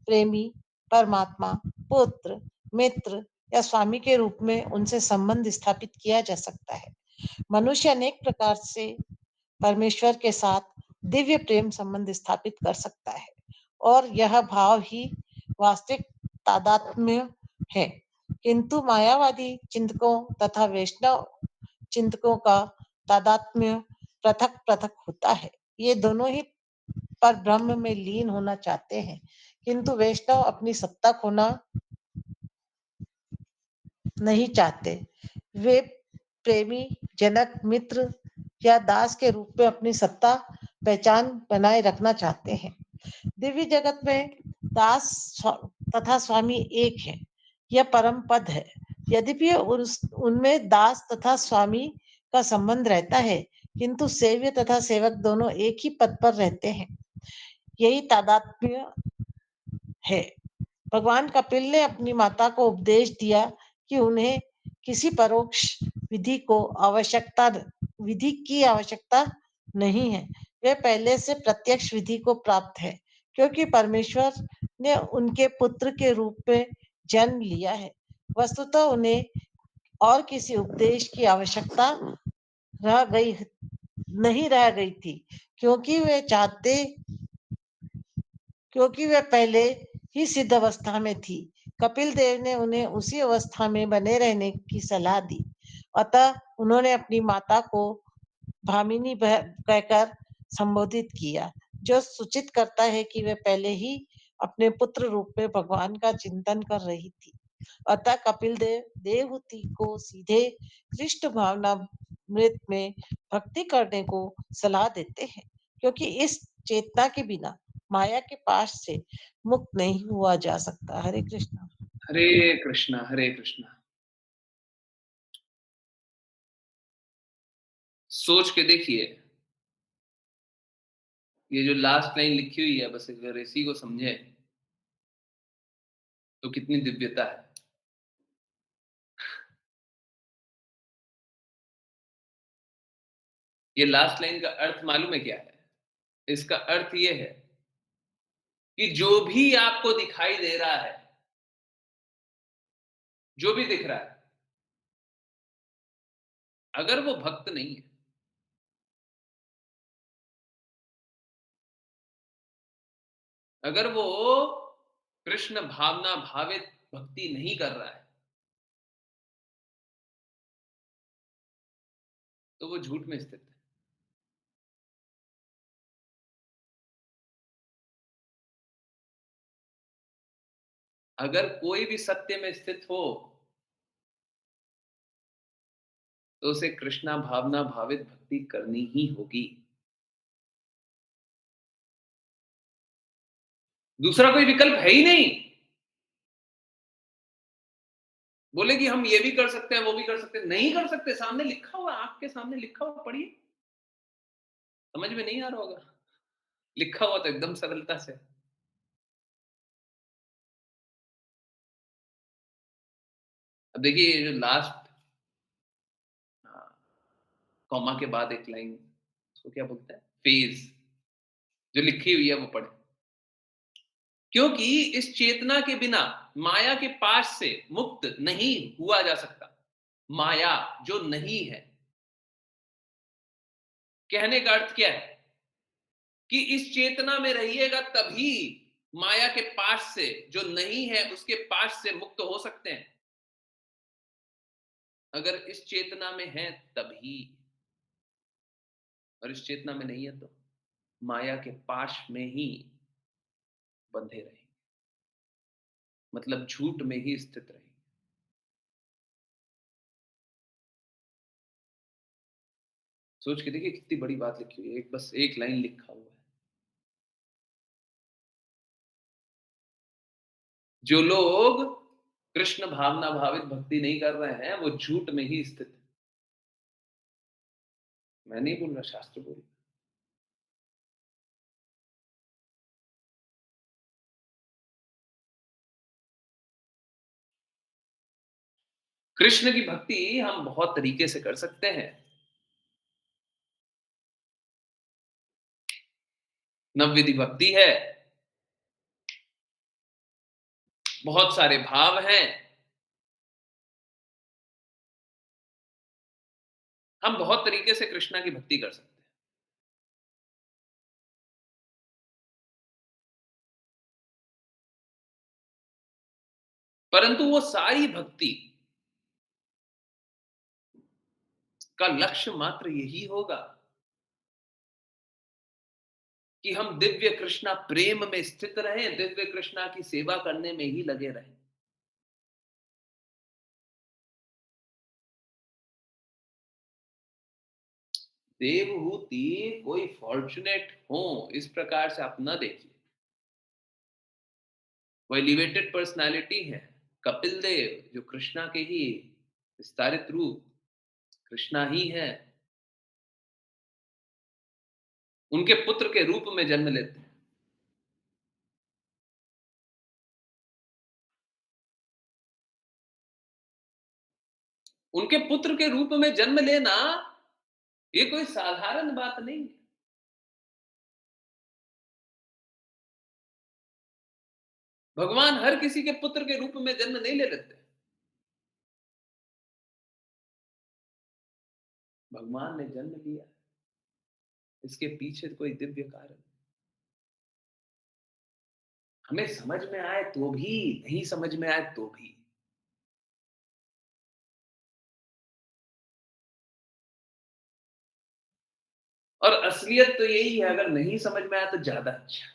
प्रेमी, परमात्मा, पुत्र, मित्र या स्वामी के रूप में उनसे संबंध स्थापित किया जा सकता है। मनुष्य अनेक प्रकार से परमेश्वर के साथ दिव्य प्रेम संबंध स्थापित कर सकता है और यह भाव ही वास्तविक तादात्म्य है। किंतु मायावादी चिंतकों तथा वैष्णव चिंतकों का तादात्म्य पृथक पृथक होता है। ये दोनों ही पर ब्रह्म में लीन होना चाहते हैं, किंतु वैष्णव अपनी सत्ता खोना नहीं चाहते। वे प्रेमी, जनक, मित्र या दास के रूप में अपनी सत्ता पहचान बनाए रखना चाहते हैं। दिव्य जगत में दास तथा स्वामी एक है, यह परम पद है। यद्यपि उनमें दास तथा स्वामी का संबंध रहता है, किंतु सेव्य तथा सेवक दोनों एक ही पद पर रहते हैं। यही तादात्म्य है। भगवान कपिल ने अपनी माता को उपदेश दिया कि उन्हें किसी परोक्ष विधि की आवश्यकता नहीं है। वे पहले से प्रत्यक्ष विधि को प्राप्त है, क्योंकि परमेश्वर ने उनके पुत्र के रूप में जन्म लिया है। वस्तुतः उन्हें और किसी उपदेश की आवश्यकता नहीं रह गई थी, क्योंकि वे पहले ही सिद्ध अवस्था में थी। कपिल देव ने उन्हें उसी अवस्था में बने रहने की सलाह दी। अतः उन्होंने अपनी माता को भामिनी कहकर संबोधित किया, जो सूचित करता है कि वे पहले ही अपने पुत्र रूप में भगवान का चिंतन कर रही थी। अतः कपिल देव देवहूति को सीधे कृष्ण भावनामृत में भक्ति करने को सलाह देते हैं, क्योंकि इस चेतना के बिना माया के पास से मुक्त नहीं हुआ जा सकता। हरे कृष्णा।
हरे कृष्णा, हरे कृष्णा। सोच के देखिए, ये जो लास्ट लाइन लिखी हुई है, बस अगर इसी को समझे तो कितनी दिव्यता है। ये लास्ट लाइन का अर्थ मालूम है क्या है? इसका अर्थ ये है कि जो भी आपको दिखाई दे रहा है, जो भी दिख रहा है, अगर वो भक्त नहीं है, अगर वो कृष्ण भावना भावित भक्ति नहीं कर रहा है, तो वो झूठ में स्थित है। अगर कोई भी सत्य में स्थित हो, तो उसे कृष्णा भावना भावित भक्ति करनी ही होगी। दूसरा कोई विकल्प है ही नहीं। बोले कि हम ये भी कर सकते हैं, वो भी कर सकते हैं, नहीं कर सकते। सामने लिखा हुआ, आंख के सामने लिखा हुआ, पढ़िए। समझ में नहीं आ रहा होगा, लिखा हुआ तो एकदम सरलता से। अब देखिए, ये जो लास्ट कॉमा के बाद एक लाइन, उसको क्या बोलते हैं, फेज, जो लिखी हुई है वो पढ़े। क्योंकि इस चेतना के बिना माया के पास से मुक्त नहीं हुआ जा सकता। माया जो नहीं है, कहने का अर्थ क्या है कि इस चेतना में रहिएगा तभी माया के पास से, जो नहीं है उसके पास से मुक्त हो सकते हैं। अगर इस चेतना में है तभी, और इस चेतना में नहीं है तो माया के पाश में ही बंधे रहेंगे, मतलब झूठ में ही स्थित रहेंगे। सोच के देखिए कितनी बड़ी बात लिखी हुई है, एक बस एक लाइन लिखा हुआ है। जो लोग कृष्ण भावना भावित भक्ति नहीं कर रहे हैं, वो झूठ में ही स्थित है। मैं नहीं बोल रहा, शास्त्र बोल रहा। कृष्ण की भक्ति हम बहुत तरीके से कर सकते हैं। नवविधि भक्ति है, बहुत सारे भाव हैं, हम बहुत तरीके से कृष्णा की भक्ति कर सकते हैं। परंतु वो सारी भक्ति का लक्ष्य मात्र यही होगा कि हम दिव्य कृष्णा प्रेम में स्थित रहें, दिव्य कृष्णा की सेवा करने में ही लगे रहें। देवहूति कोई फॉर्चुनेट हो, इस प्रकार से आप न देखिए। वो एलिवेटेड पर्सनालिटी है। कपिल देव जो कृष्णा के ही विस्तारित रूप कृष्णा ही है, उनके पुत्र के रूप में जन्म लेते हैं। उनके पुत्र के रूप में जन्म लेना ये कोई साधारण बात नहीं है। भगवान हर किसी के पुत्र के रूप में जन्म नहीं ले लेते। भगवान ने जन्म लिया, इसके पीछे कोई दिव्य कारण। हमें समझ में आए तो भी, नहीं समझ में आए तो भी। और असलियत तो यही है, अगर नहीं समझ में आया तो ज्यादा अच्छा।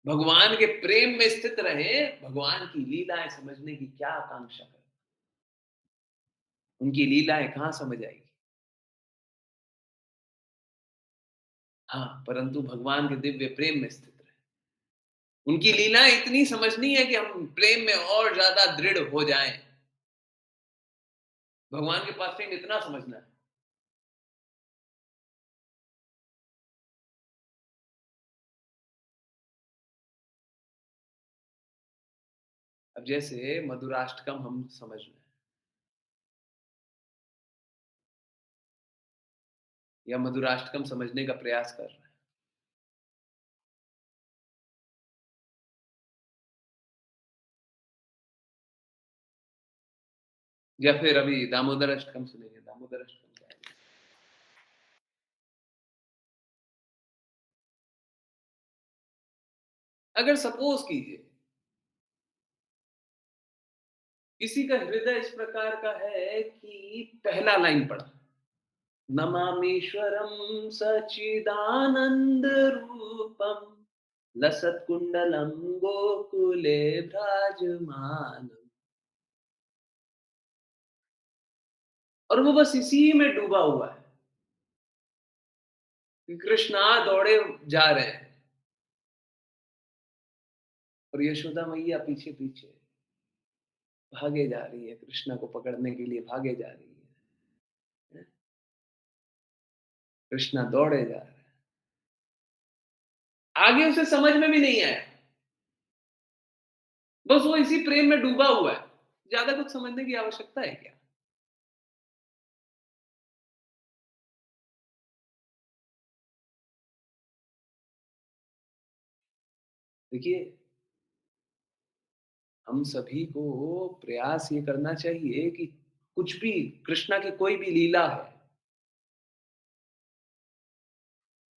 भगवान के प्रेम में स्थित रहें, भगवान की लीलाएं समझने की क्या आकांक्षा करें? उनकी लीलाएं कहां समझ आएगी? हाँ, परंतु भगवान के दिव्य प्रेम में स्थित रहे। उनकी लीलाएं इतनी समझनी है कि हम प्रेम में और ज्यादा दृढ़ हो जाएं। भगवान के पास प्रेम इतना समझना है। अब जैसे मधुराष्टकम हम समझ रहे हैं या मधुराष्टकम समझने का प्रयास कर रहे हैं, या फिर अभी दामोदर अष्टकम सुनेंगे। दामोदर अष्टकम क्या है? अगर सपोज कीजिए किसी का हृदय इस प्रकार का है कि पहला लाइन पढ़ा, नमामीश्वरं सच्चिदानंद रूपम लसत्कुंडलं गोकुले भ्राजमानम, और वो बस इसी में डूबा हुआ है कि कृष्णा दौड़े जा रहे हैं और यशोदा मैया पीछे पीछे भागे जा रही है, कृष्णा को पकड़ने के लिए भागे जा रही है। कृष्णा दौड़े जा रहे हैं, आगे उसे समझ में भी नहीं आया, बस वो इसी प्रेम में डूबा हुआ है। ज्यादा कुछ समझने की आवश्यकता है क्या? देखिए, हम सभी को प्रयास ये करना चाहिए कि कुछ भी कृष्णा की कोई भी लीला है,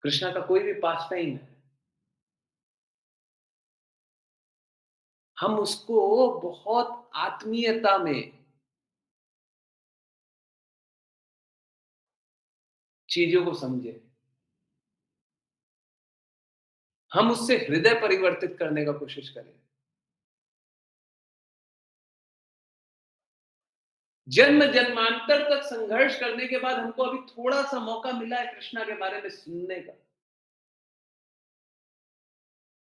कृष्णा का कोई भी पास टाइम है, हम उसको बहुत आत्मीयता में चीजों को समझे, हम उससे हृदय परिवर्तित करने का कोशिश करें। जन्म जन्मांतर तक संघर्ष करने के बाद हमको अभी थोड़ा सा मौका मिला है कृष्णा के बारे में सुनने का।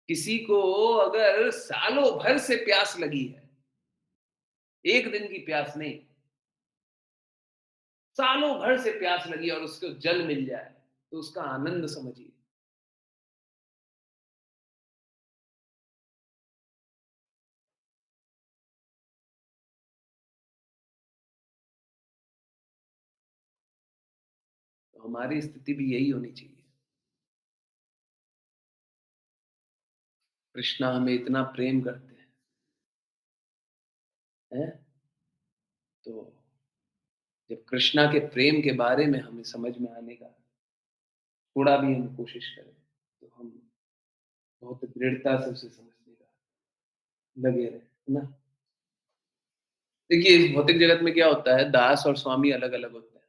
किसी को अगर सालों भर से प्यास लगी है, एक दिन की प्यास नहीं, सालों भर से प्यास लगी और उसको जल मिल जाए तो उसका आनंद समझिए। तो हमारी स्थिति भी यही होनी चाहिए। कृष्णा हमें इतना प्रेम करते हैं, तो जब कृष्णा के प्रेम के बारे में हमें समझ में आने का थोड़ा भी हम कोशिश करें तो हम बहुत दृढ़ता से उसे समझने का लगे रहे, है ना? देखिए, इस भौतिक जगत में क्या होता है, दास और स्वामी अलग अलग होते हैं,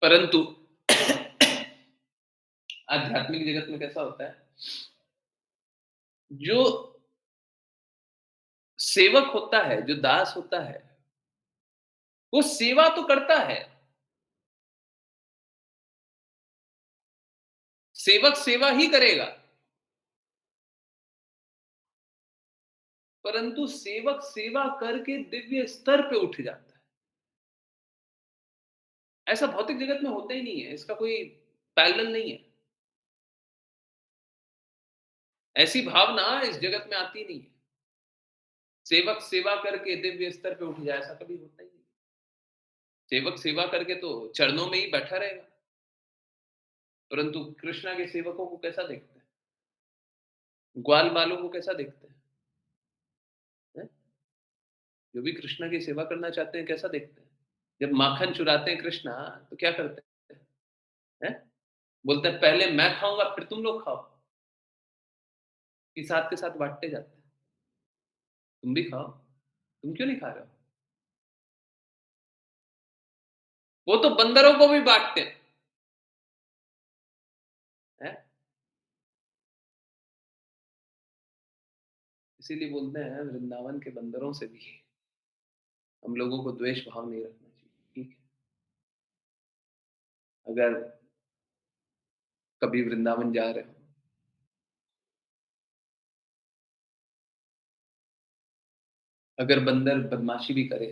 परंतु आध्यात्मिक जगत में कैसा होता है, जो सेवक होता है, जो दास होता है, वो सेवा तो करता है, सेवक सेवा ही करेगा, परंतु सेवक सेवा करके दिव्य स्तर पे उठ जाता है। ऐसा भौतिक जगत में होता ही नहीं है, इसका कोई पैरेलल नहीं है। ऐसी भावना इस जगत में आती नहीं है, सेवक सेवा करके दिव्य स्तर पे उठ जाए, ऐसा कभी होता ही नहीं। सेवक सेवा करके तो चरणों में ही बैठा रहेगा, परंतु कृष्णा के सेवकों को कैसा देखते हैं, ग्वाल बालों को कैसा देखते हैं? जो भी कृष्णा की सेवा करना चाहते हैं कैसा देखते हैं? जब माखन चुराते हैं कृष्णा तो क्या करते हैं? बोलते हैं पहले मैं खाऊंगा फिर तुम लोग खाओ, कि साथ के साथ बांटते जाते हैं, तुम भी खाओ, तुम क्यों नहीं खा रहे हो? वो तो बंदरों को भी बांटते हैं, इसीलिए बोलते हैं वृंदावन के बंदरों से भी हम लोगों को द्वेष भाव नहीं रखना चाहिए, ठीक है? अगर कभी वृंदावन जा रहे हो, अगर बंदर बदमाशी भी करे,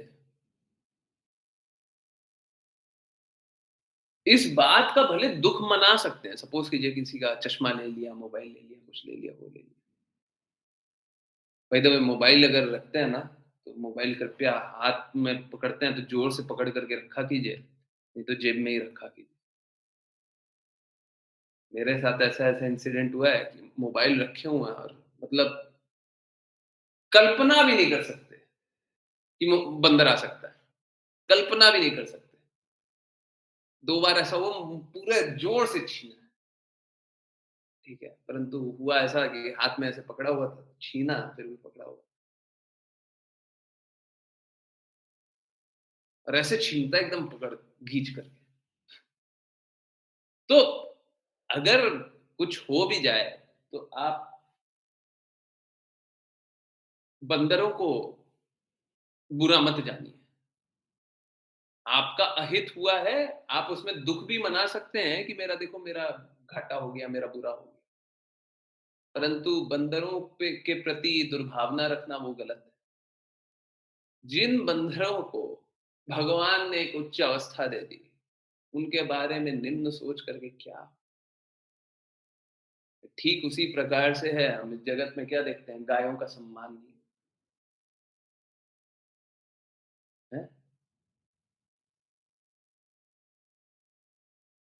इस बात का भले दुख मना सकते हैं। सपोज कीजिए किसी का चश्मा ले लिया, मोबाइल ले लिया, कुछ ले लिया, वो ले लिया। बाय द वे मोबाइल अगर रखते हैं ना, तो मोबाइल कृपया हाथ में पकड़ते हैं तो जोर से पकड़ करके रखा कीजिए, नहीं तो जेब में ही रखा कीजिए। मेरे साथ ऐसा-ऐसा इंसिडेंट हुआ है कि मोबाइल रखे हुए हैं और मतलब कल्पना भी नहीं कर सकते कि वो बंदर आ सकता है। कल्पना भी नहीं कर सकते। 2 बार ऐसा हुआ, पूरे जोर से छीना, ठीक है? परंतु हुआ ऐसा कि हाथ में ऐसे पकड़ा हुआ था, छीना फिर भी पकड़ा हुआ और ऐसे छीनता है एकदम पकड़ घींच करके। तो अगर कुछ हो भी जाए, तो आप बंदरों को बुरा मत जानिए। आपका अहित हुआ है, आप उसमें दुःख भी मना सकते हैं कि मेरा देखो मेरा घाटा हो गया, मेरा बुरा हो गया। परंतु बंदरों पे के प्रति दुर्भावना रखना वो गलत है। जिन बंदरों को भगवान ने एक उच्च अवस्था दे दी, उनके बारे में निम्न सोच करके क्या? ठीक उसी प्रकार से है, हम इस जगत में क्या देखते हैं? गायों का सम्मान नहीं है।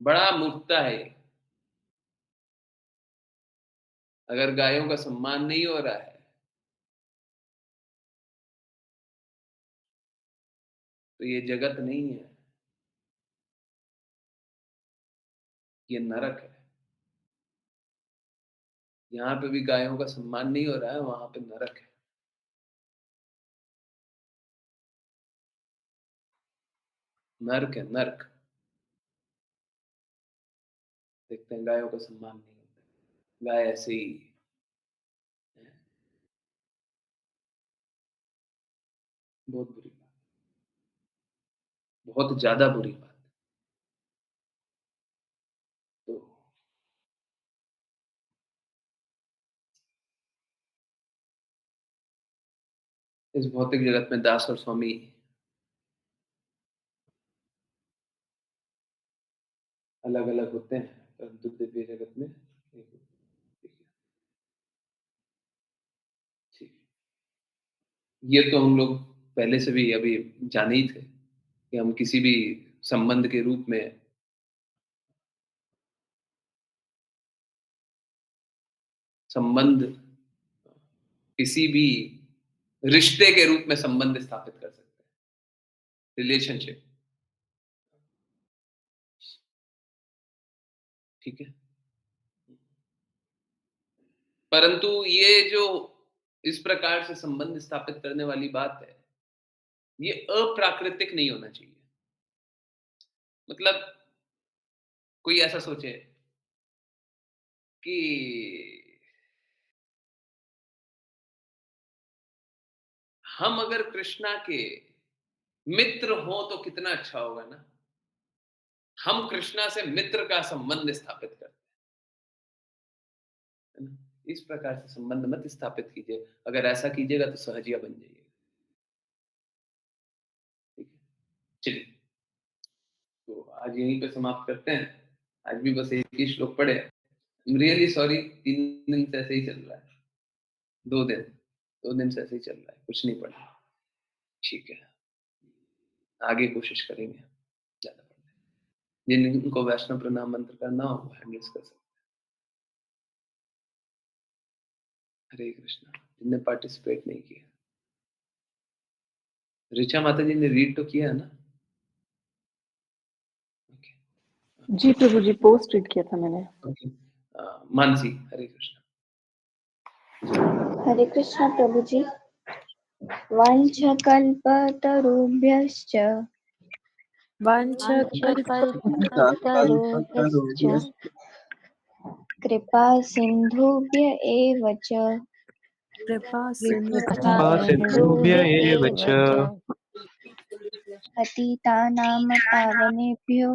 बड़ा मूर्खता है ये। अगर गायों का सम्मान नहीं हो रहा है, तो ये जगत नहीं है, ये नरक है। यहाँ पे भी गायों का सम्मान नहीं हो रहा है, वहां पे नरक है। नर्क है, नर्क। देखते हैं गायों का सम्मान नहीं होता, गाय ऐसे ही है। बहुत बुरी बात, बहुत ज्यादा बुरी बात। तो इस भौतिक जगत में दास और स्वामी अलग अलग होते हैं, परंतु दिव्य जगत में एक होते हैं। ठीक है, ठीक है। ये तो हम लोग पहले से भी अभी जाने ही थे कि हम किसी भी संबंध के रूप में संबंध किसी भी रिश्ते के रूप में संबंध स्थापित कर सकते हैं, रिलेशनशिप। ठीक है, परंतु ये जो इस प्रकार से संबंध स्थापित करने वाली बात है, ये अप्राकृतिक नहीं होना चाहिए। मतलब कोई ऐसा सोचे कि हम अगर कृष्णा के मित्र हों तो कितना अच्छा होगा ना। हम कृष्णा से मित्र का संबंध स्थापित करते हैं, है ना? इस प्रकार से संबंध मत स्थापित कीजिए। अगर ऐसा कीजिएगा तो सहजिया बन जाइएगा। ठीक है, चलिए, तो आज यहीं पे समाप्त करते हैं। आज भी बस एक ही श्लोक पढ़े। रियली सॉरी, 3 दिन से ऐसे ही चल रहा है। 2 दिन, 2 दिन से ऐसे ही चल रहा है, कुछ नहीं पढ़ा। ठीक है, आगे कोशिश करेंगे ज्यादा पढ़ने। जिनको वैष्णव प्रणाम मंत्र करना हो वो हैंडल्स कर सकते हैं। हरे कृष्णा। जिनने पार्टिसिपेट नहीं किया, ऋचा माता जी ने रीड तो किया है ना? ओके,
जी प्रभु जी, पोस्ट रीड किया था मैंने।
ओके। मानसी, हरे कृष्णा।
हरे कृष्णा प्रभु जी। वाञ्छकल्पतरुभ्यश्च
वाञ्छकल्पतरुभ्यश्च
कृपा सिन्धुभ्य एव च
कृपा
कृपा
सिन्धुभ्य
सिन्धुभ्य
एव
एव
च
च
पतितानां पावनेभ्यो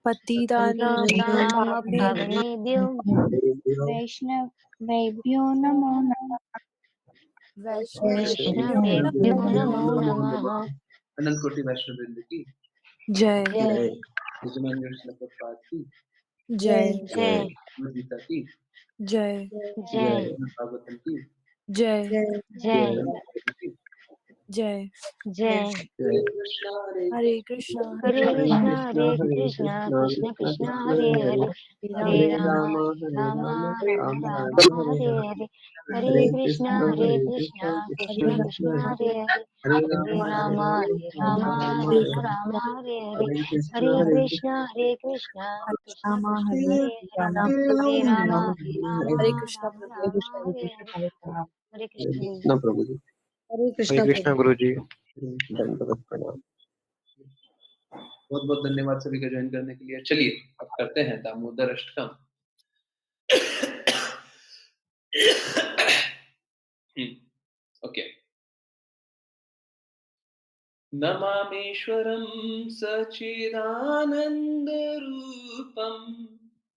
पतितानां पावनेभ्यो
वैष्णवेभ्यो नमो नमः।
वैष्णवेभ्यो नमो नमः।
अनंत कोटि वैष्णव वृंद की
जय
जय
यजमान श्रील प्रभुपाद की,
जय
जय
गीता की,
जय
जय
भागवतम की,
जय
जय
की।
जय
जय।
हरे कृष्णा हरे
हरे कृष्णा
हरे
हरे
कृष्णा हरे कृष्णा कृष्ण कृष्ण हरे हरे हरे राम राम राम राम हरे हरे। हरे कृष्णा कृष्ण
हरे
कृष्ण हरे हरे हरे राम राम
हरे
राम हरे हरे। हरे कृष्णा कृष्ण
रामा
कृष्ण
हरे
हरे हरे
राम
हरे राम
हरे कृष्णा
राम
प्रभु
राम हरे हरे। हरे कृष्ण गुरु जी।
कृष्ण प्रभु जी।
हरे
हरे
कृष्णा
कृष्ण
प्रभु।
गुरु जी। दंडवत प्रणाम।
बहुत बहुत धन्यवाद सभी का ज्वाइन करने के लिए। चलिए अब करते हैं दामोदर अष्टकम। ओके। नमामीश्वरं सच्चिदानन्दरूपं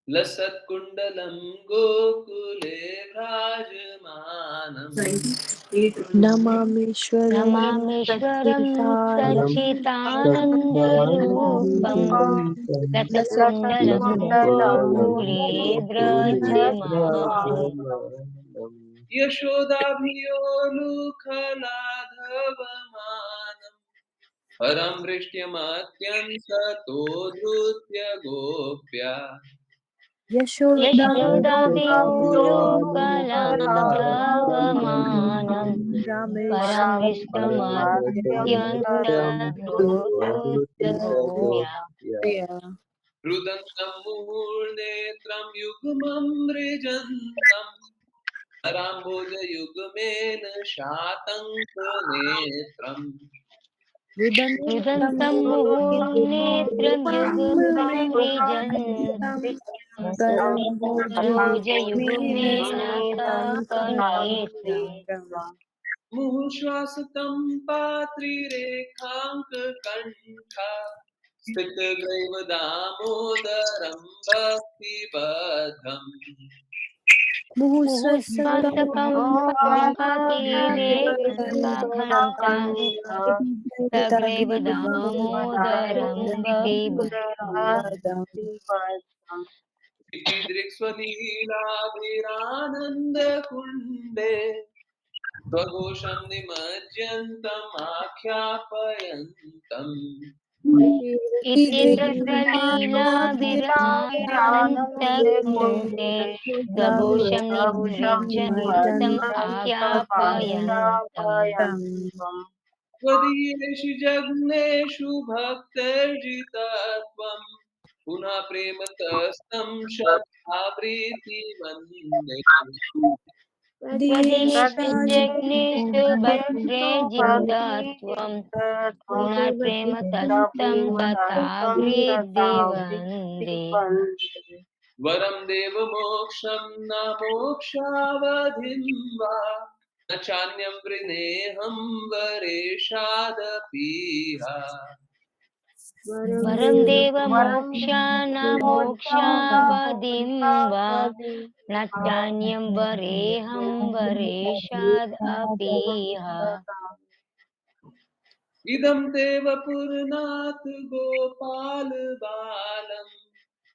लसत्कुण्डलं गोकुले भ्राजमानम्
नमामीश्वरं
नमामीश्वरं
सच्चिदानन्दं
सच्चिदानन्दरूपं रसकुण्डलं गोकुले व्रजमानम्
यशोदाभियोलुखलाधवमानम् परं वृष्ट्यमत्यन्ततो धृत्य गोप्या
यशोदाभियोलुकलाधवमानं परं दृष्टमत्यन्तदृत्य गोप्या
रुदन्तं मुहुर्नेत्रं युग्मं मृजन्तम् कराम्बोजयुग्मेन शातङ्कनेत्रम्
युदन्तं मुहुर्नेत्रं युगपमृजन्तम् करम्बुजयुग्मेन शाकनेत्रम्
मुहुश्वासतं पात्रिरेखाङ्ककण्ठा स्थितग्रैव दामोदरं भक्तिबद्धम्
मुहुस्वासकं पातिरेकघण्टा सग्रैव दामोदरं भक्तिबद्धम्
इति दृक्स्वलीलाभिरानन्दकुण्डे स्वघोषं निमज्जन्तमाख्यापयन्तम्
इति दृष्ट्वलीलाभिरानन्दकुण्डे स्वघोषं निमज्जन्तम् आख्यापयन्तम्।
त्वदीयेषु जग्नेषु भक्तर्जितत्वम् पुनः प्रेमतस्तं शतावृत्ति वन्दे
त्वदीयेषु जग्नेषु भक्ते जिता त्वं पुनर्प्रेमतस्तं शतावृत्ति वन्दे।
वरं देवमोक्षं न मोक्षावधिं वा न चान्यं वृणेऽहं वरेशादपीह
वरं देवमोक्षान् वा न चान्यं वरेऽहं वरेशादपीह।
इदं ते वपुर्नाथ गोपाल बालम्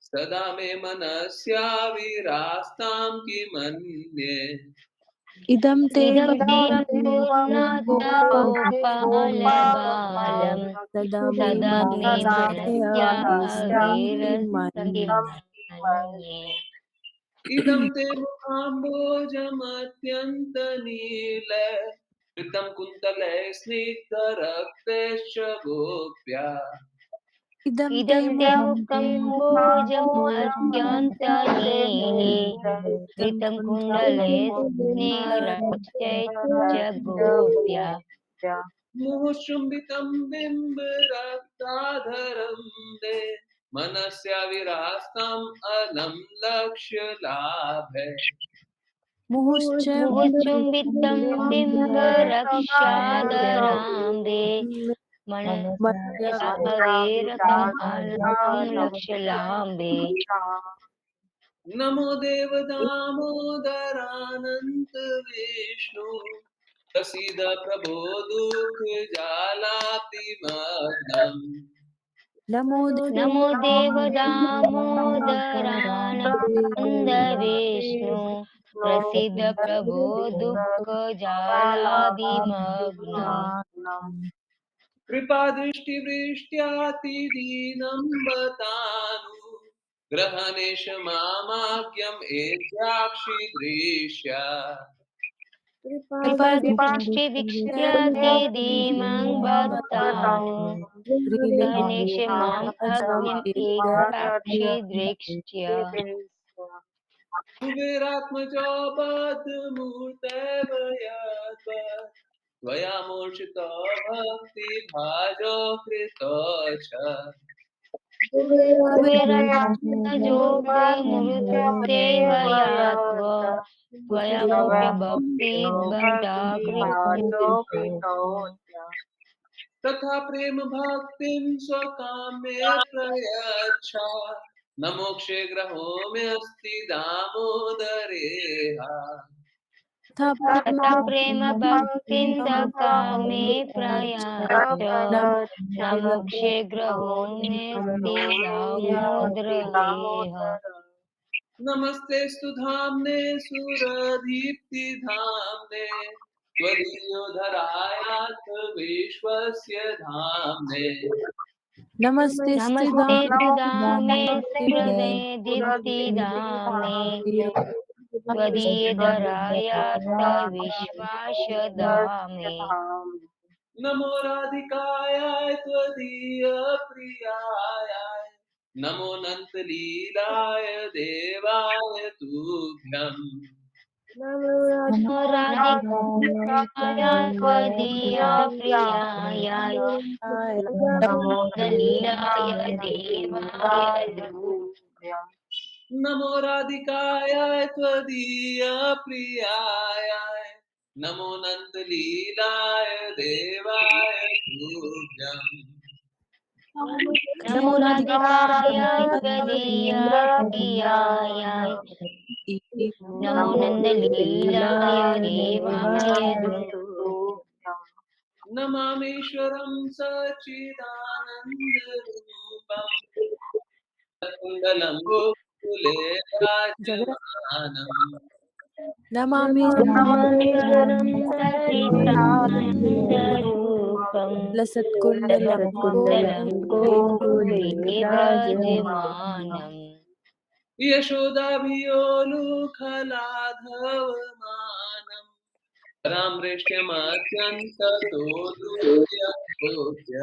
सदा मे मनस्या विरास्तां किमन्ये
इदं ते
इदं ते पूर्णात्
वपुर्नाथगोपालबालं
गोपालबालं
सदा मे
सदा मे
मनस्य
मनस्या
अभिरस्तं किमन्ये
अविरस्तकिमन्ये।
इदं ते मुखाम्बोजमत्यन्तनील कृतं कुन्तले स्निग्धरक्तश्च गोप्या
इदं ते मुखं भोजमत्यन्तनीले कृतं कुण्डले स्नेहरक्षैश्च गोप्या
मुहुशुम्बितं बिम्बरक्ताधरं दे मनस्या विरास्तं अलं लक्ष्य लाभे
मुहुश्च
मुहुश्चुम्बितं बिम्बरक्षादराम्बे
मनया
मनस्मवेरकमलं लक्ष्यलाम्बे।
नमो देव दामोदरानंत विष्णु प्रसीद प्रभो दुख जालातिमग्नम्।
नमो
नमो देव दामोदरानन्द विष्णु प्रसीद प्रभो दुःख जालादिमग्नम्।
कृपा दृष्टि वृष्ट्याति दीनं बतानु ग्रहणेश मामाक्यम एत्याक्षि दृश्या।
कृपा दृष्टि विक्ष्याति धीमं बतानु गणेश माम् अग्निम् एकाक्षी दृक्ष्य।
कुबेरात्मजो बद्धमूर्तयः त्वया मूर्छितो भक्ति भाजो कृतो च।
कुबेरात्मजोऽग्निमृत्येवयात्व त्वया मुख्य भक्ति बन्धाकृतो।
तथा प्रेम भक्तिं स्वकाम्ये प्रयच्छ न मोक्षे ग्रहो में अस्ति दामोदरेहा।
तथा प्रेम भक्तिं दकामे प्रयाच्च न मोक्षे ग्रहोऽन्यस्ति दामोदरेह।
नमस्ते धाम्ने सुरदीप्ति धाम्ने त्वदीयोधरायात् विश्वस्य धाम्ने।
नमस्ते
नमस्ते सुधामे
स्थिताम्ने
सुहृदे दीप्तिधामे
विश्वासधाम्ने
त्वदीयधरायात विश्वासधामे।
नमो राधिकाय त्वदीय प्रियाय नमो नंत लीलाय देवाय तुभ्यम्।
नमो राधिकाय त्वदीया प्रियाय नमो दलीलाय देवाय तुभ्यम्।
नमो राधिकाय त्वदीय प्रियाय नमो नंत लीलाय देवाय तुभ्यम्।
नमो राधिकाय त्वदीया प्रियाय नमो नन्दलीलाय देवाय तुभ्यम्।
नमामीश्वरं सच्चिदानन्दरूपम् कुण्डलं गोकुले
जगन्नाथ
राजमानम्।
नमामि
नमामीश्वरं सच्चिदानन्दरूपं
लसत्कुण्डलं
लसत्कुण्डलं
गोकुले
गोकुले व्रजमानम्।
यशोदाभियोलुखलाधवमानम् रामृष्ट्यमत्यन्ततो दुर्यशोच्य।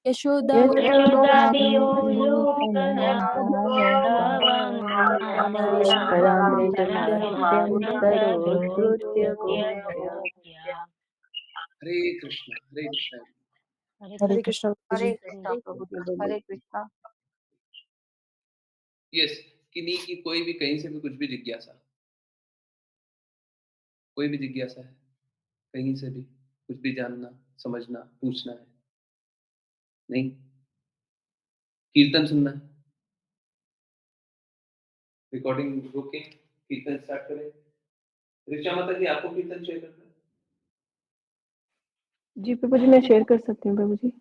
यशोदा
यशोदाभियोलुकलाधवमानम्।
हरे कृष्ण हरे कृष्ण।
हरे कृष्ण प्रभु जी।
हरे कृष्णा।
यस किन्हीं की कोई भी कहीं से भी कुछ भी जिज्ञासा, कोई भी जिज्ञासा है, कहीं से भी कुछ भी जानना, समझना, पूछना है? नहीं? कीर्तन सुनना है? रिकॉर्डिंग रोके कीर्तन स्टार्ट करें। ऋचा माता जी आपको कीर्तन शेयर करना है?
जी प्रभु जी, मैं शेयर कर सकती हूँ प्रभु जी।